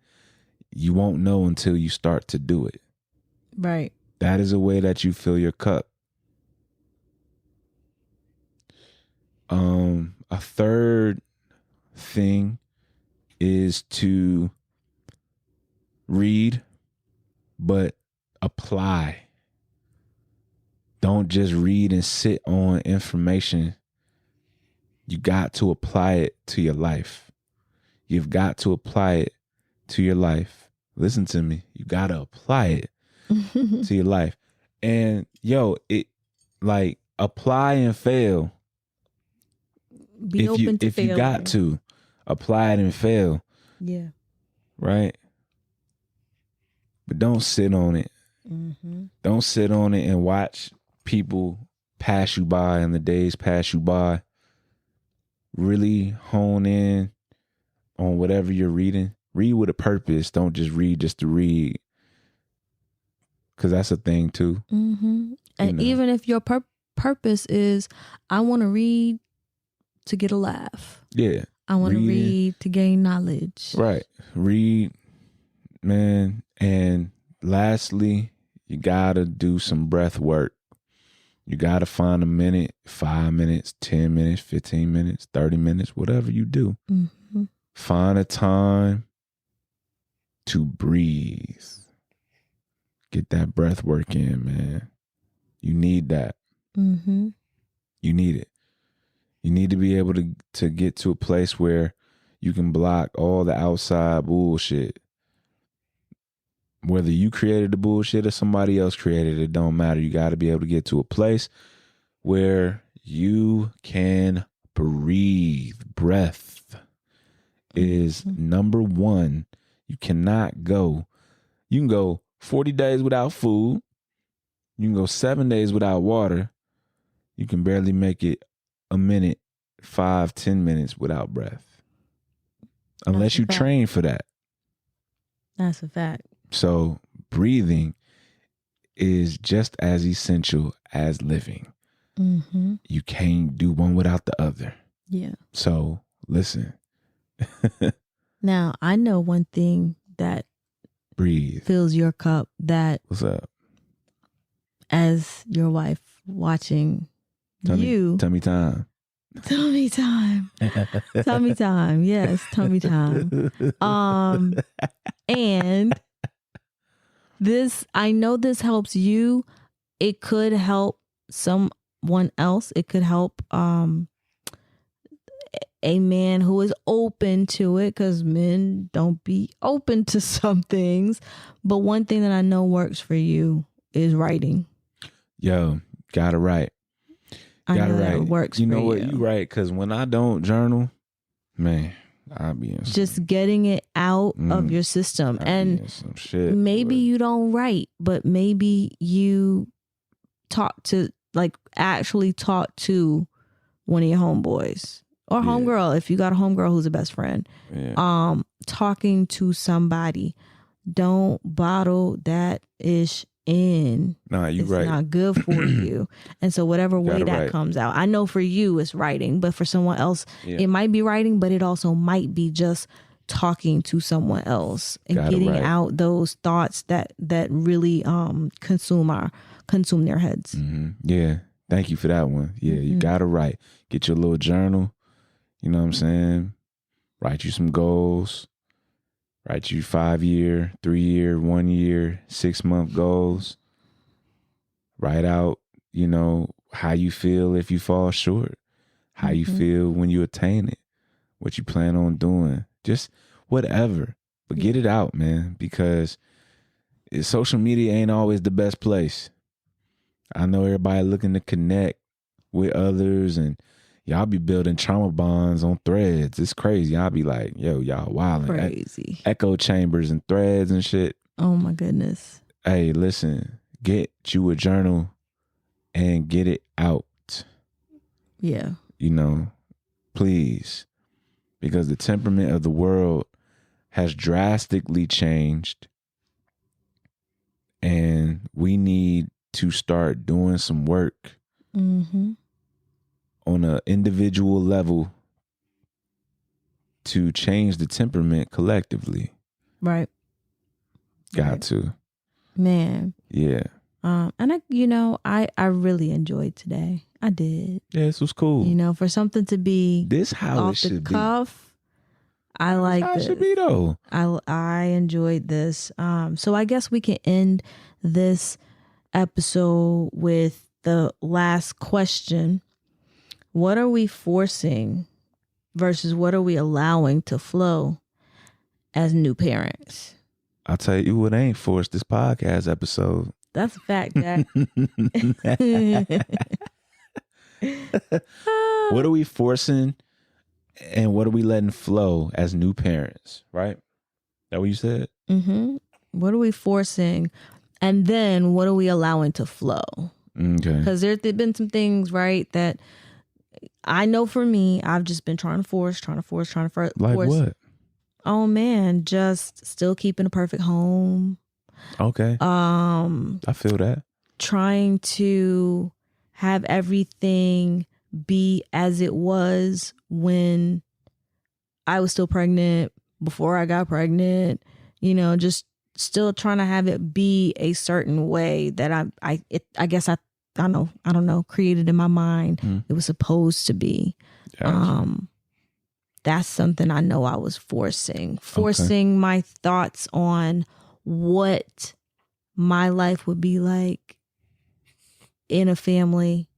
you won't know until you start to do it. Right. That is a way that you fill your cup. A third thing is to read, but apply. Don't just read and sit on information. You got to apply it to your life. You've got to apply it to your life. Listen to me. You got to apply it to your life. And yo, it like apply and fail. If you got to apply it and fail. Yeah. Right? But don't sit on it. Don't sit on it and watch people pass you by and the days pass you by. Really hone in on whatever you're reading. Read with a purpose. Don't just read just to read. Because that's a thing too. And even if your purpose is, I want to read to get a laugh. Yeah. I want to read to gain knowledge. Right. Read, man. And lastly, you got to do some breath work. You got to find a minute, 5 minutes, 10 minutes, 15 minutes, 30 minutes, whatever you do. Find a time to breathe. Get that breath work in, man. You need that. Mm-hmm. You need it. You need to be able to get to a place where you can block all the outside bullshit. Whether you created the bullshit or somebody else created it, don't matter. You got to be able to get to a place where you can breathe. Breath is number one. You cannot go. You can go 40 days without food. You can go 7 days without water. You can barely make it a minute, 5-10 minutes without breath. Unless you train for that. That's a fact. So breathing is just as essential as living. Mm-hmm. You can't do one without the other. Yeah. So listen. Now, I know one thing that Breathe. fills your cup, that What's up? As your wife watching you. Tummy time. Tummy time. Tummy time. Yes, tummy time. And this, I know this helps you. It could help someone else. It could help a man who is open to it, because men don't be open to some things. But one thing that I know works for you is writing. Yo, gotta write. Gotta write. That works. You know what? You right, because when I don't journal, man, I'll be in just getting it out of your system. And some shit, maybe you don't write, but maybe you actually talk to one of your homeboys or homegirl, if you got a homegirl who's a best friend. Yeah. Talking to somebody. Don't bottle that ish in. Nah, you it's right. It's not good for you. And so whatever way that comes out, I know for you it's writing, but for someone else, it might be writing, but it also might be just talking to someone else and getting out those thoughts that really consume their heads. Mm-hmm. Yeah. Thank you for that one. Yeah, you gotta write. Get your little journal. You know what I'm saying? Write you some goals. Write you 5-year, 3-year, 1 year, 6-month goals. Write out, how you feel if you fall short. How you feel when you attain it. What you plan on doing. Just whatever. But get it out, man. Because social media ain't always the best place. I know everybody looking to connect with others, and y'all be building trauma bonds on threads. It's crazy. Y'all be like, yo, y'all wilding. Crazy. Echo chambers and threads and shit. Oh my goodness. Hey, listen, get you a journal and get it out. Yeah. Please. Because the temperament of the world has drastically changed. And we need to start doing some work on an individual level to change the temperament collectively. Right. Got to. Man. Yeah. And I really enjoyed today. I did. Yeah, this was cool. For something to be this how off it should the cuff. Be. I like this. This. How it should be though. I enjoyed this. So I guess we can end this episode with the last question. What are we forcing versus what are we allowing to flow as new parents? I'll tell you what ain't forced this podcast episode. That's a fact, Jack. What are we forcing and what are we letting flow as new parents, right? That what you said? Mm-hmm. What are we forcing? And then what are we allowing to flow? Okay. Because there's been some things, right, that I know for me, I've just been trying to force. Like what? Oh man, just still keeping a perfect home. Okay. I feel that. Trying to have everything be as it was when I was still pregnant, before I got pregnant, just still trying to have it be a certain way that I don't know, created in my mind. It was supposed to be. Gotcha. that's something I know I was forcing my thoughts on what my life would be like in a family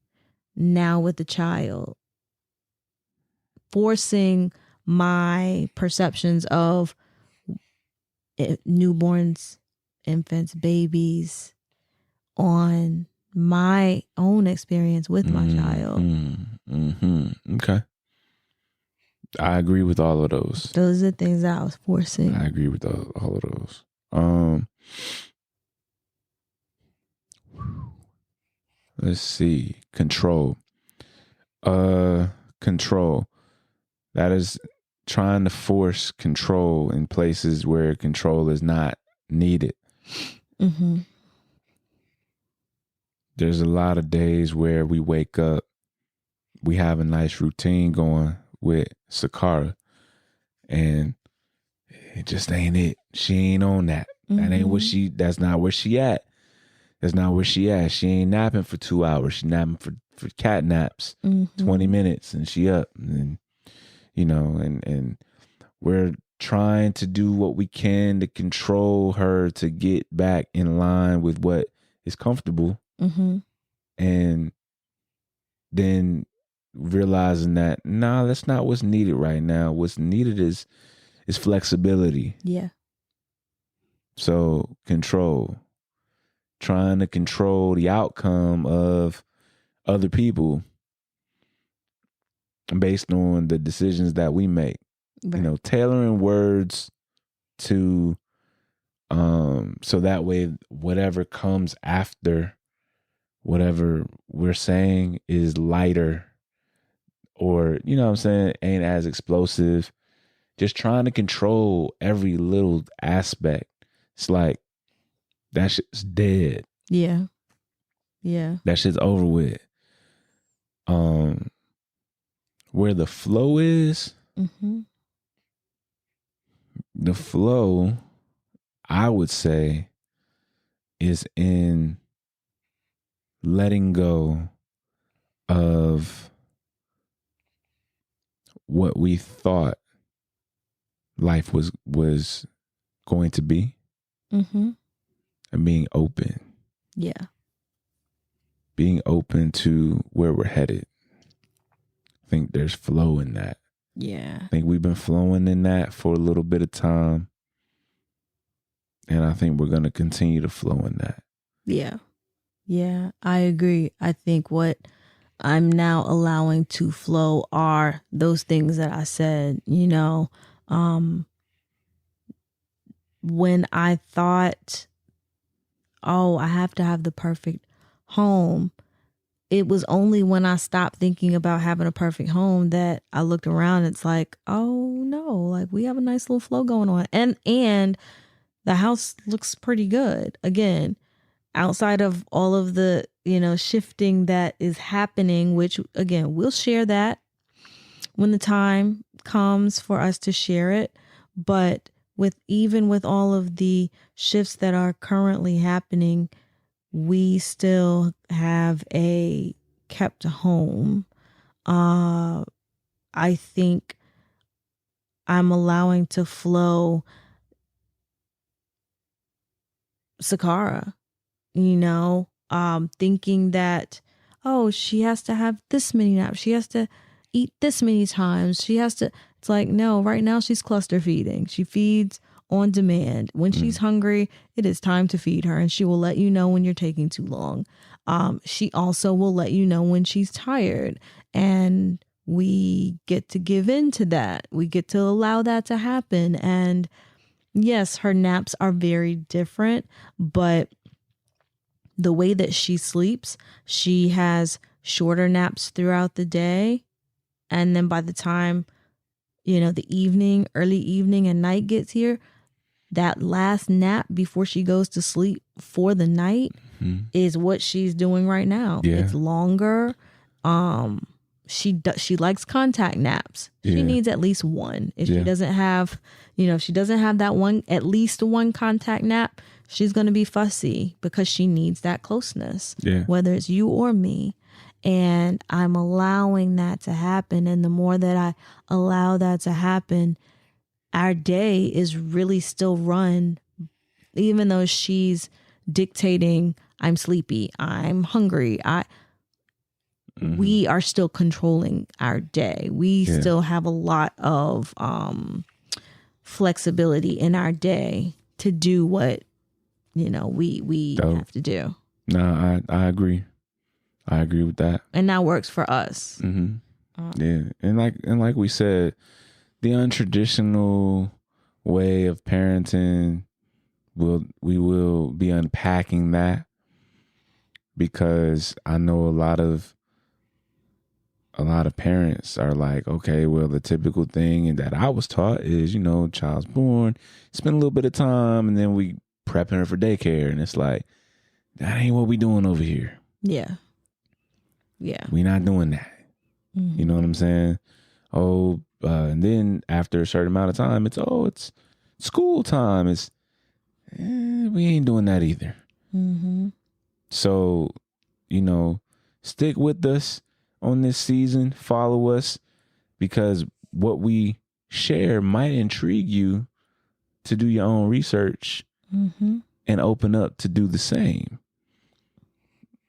now with a child, forcing my perceptions of newborns, infants, babies on my own experience with my child. Okay. I agree with all of those. Those are the things that I was forcing. I agree with all of those. Let's see. Control. Control. That is trying to force control in places where control is not needed. Mm-hmm. There's a lot of days where we wake up, we have a nice routine going with Sakara, and it just ain't it. She ain't on that. That ain't what that's not where she at. That's not where she at. She ain't napping for 2 hours. She napping for cat naps, 20 minutes, and she up. And, and we're trying to do what we can to control her to get back in line with what is comfortable. And then realizing that, that's not what's needed right now. What's needed is flexibility. Yeah. So control. Trying to control the outcome of other people based on the decisions that we make. Right. Tailoring words to so that way whatever comes after whatever we're saying is lighter, or what I'm saying, ain't as explosive. Just trying to control every little aspect. It's like that shit's dead. Yeah. Yeah. That shit's over with. Where the flow is, the flow, I would say, is in letting go of what we thought life was going to be, and being open. Yeah. Being open to where we're headed. I think there's flow in that. Yeah. I think we've been flowing in that for a little bit of time. And I think we're going to continue to flow in that. Yeah. Yeah, I agree. I think what I'm now allowing to flow are those things that I said, when I thought, I have to have the perfect home, it was only when I stopped thinking about having a perfect home that I looked around. It's like, oh no, like we have a nice little flow going on. And the house looks pretty good. Again, outside of all of the, shifting that is happening, which again, we'll share that when the time comes for us to share it. But even with all of the shifts that are currently happening, we still have a kept home. I think I'm allowing to flow Sakara, thinking that, she has to have this many naps. She has to eat this many times. It's like, no, right now she's cluster feeding. She feeds on demand. When she's hungry, it is time to feed her, and she will let you know when you're taking too long. She also will let you know when she's tired, and we get to give in to that. We get to allow that to happen. And yes, her naps are very different, but the way that she sleeps, she has shorter naps throughout the day. And then by the time, the evening, early evening and night gets here, that last nap before she goes to sleep for the night is what she's doing right now. Yeah. It's longer. She likes contact naps. Yeah. She needs at least one. If she doesn't have, if she doesn't have that one, at least one contact nap, she's going to be fussy because she needs that closeness, whether it's you or me. And I'm allowing that to happen. And the more that I allow that to happen, our day is really still run, even though she's dictating, I'm sleepy, I'm hungry. We are still controlling our day. We still have a lot of flexibility in our day to do what, we have to do. No, I agree. I agree with that. And that works for us. Yeah. And like we said, the untraditional way of parenting, we will be unpacking that, because I know a lot of parents are like, okay, well, the typical thing that I was taught is, child's born, spend a little bit of time, and then we prepping her for daycare. And it's like, that ain't what we doing over here. Yeah. We not doing that. You know what I'm saying? And then after a certain amount of time, it's school time. We ain't doing that either. So, stick with us on this season. Follow us, because what we share might intrigue you to do your own research and open up to do the same.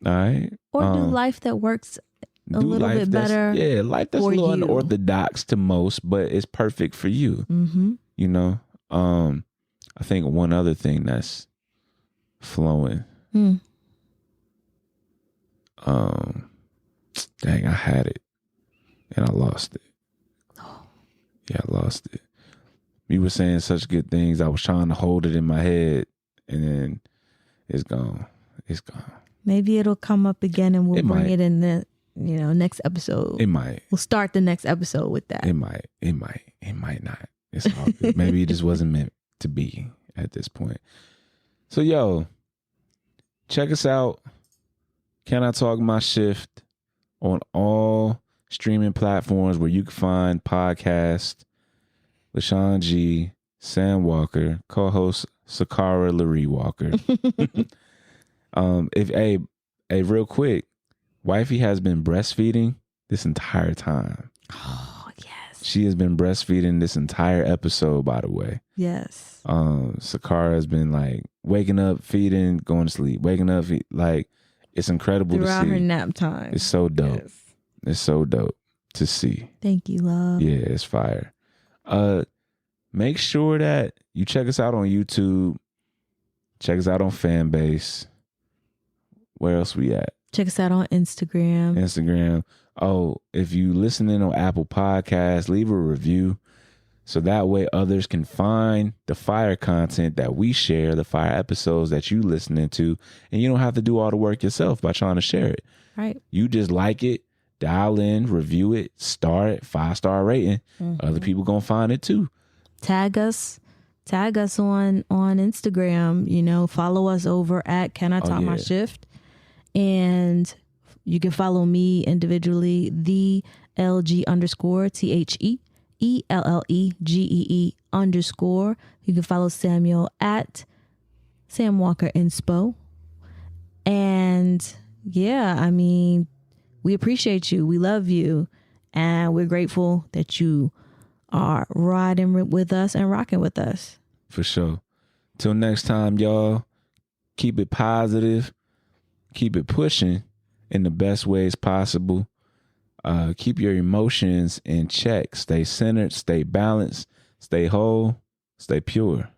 All right? Or do life that works a little bit better. Yeah, life that's a little unorthodox to most, but it's perfect for you. I think one other thing that's flowing. Dang, I had it and I lost it. Yeah, I lost it. You were saying such good things. I was trying to hold it in my head, and then it's gone. It's gone. Maybe it'll come up again, and we'll bring it in the next episode. It might. We'll start the next episode with that. It might. It might not. It's all good. Maybe it just wasn't meant to be at this point. So, yo, check us out. Can I Talk My Shift on all streaming platforms where you can find podcasts. LaShawn G, Sam Walker, co-host Sakara Laree Walker. Real quick, wifey has been breastfeeding this entire time. Oh, yes. She has been breastfeeding this entire episode, by the way. Yes. Sakara has been like waking up, feeding, going to sleep, waking up, it's incredible throughout to see. Her nap time. It's so dope. Yes. It's so dope to see. Thank you, love. Yeah, it's fire. Make sure that you check us out on YouTube. Check us out on Fanbase. Where else we at? Check us out on Instagram. Oh, if you listening on Apple Podcasts, leave a review so that way others can find the fire content that we share, the fire episodes that you listening to, and you don't have to do all the work yourself by trying to share it. Right. You just like it, dial in, review it, star it, 5-star rating. Other people gonna find it too. Tag us on Instagram. Follow us over at Can I Talk My Shift, and you can follow me individually, the LG_THEELLEGEE_. You can follow Samuel at Sam Walker Inspo. And we appreciate you. We love you. And we're grateful that you are riding with us and rocking with us. For sure. Till next time, y'all, keep it positive. Keep it pushing in the best ways possible. Keep your emotions in check. Stay centered, stay balanced, stay whole, stay pure.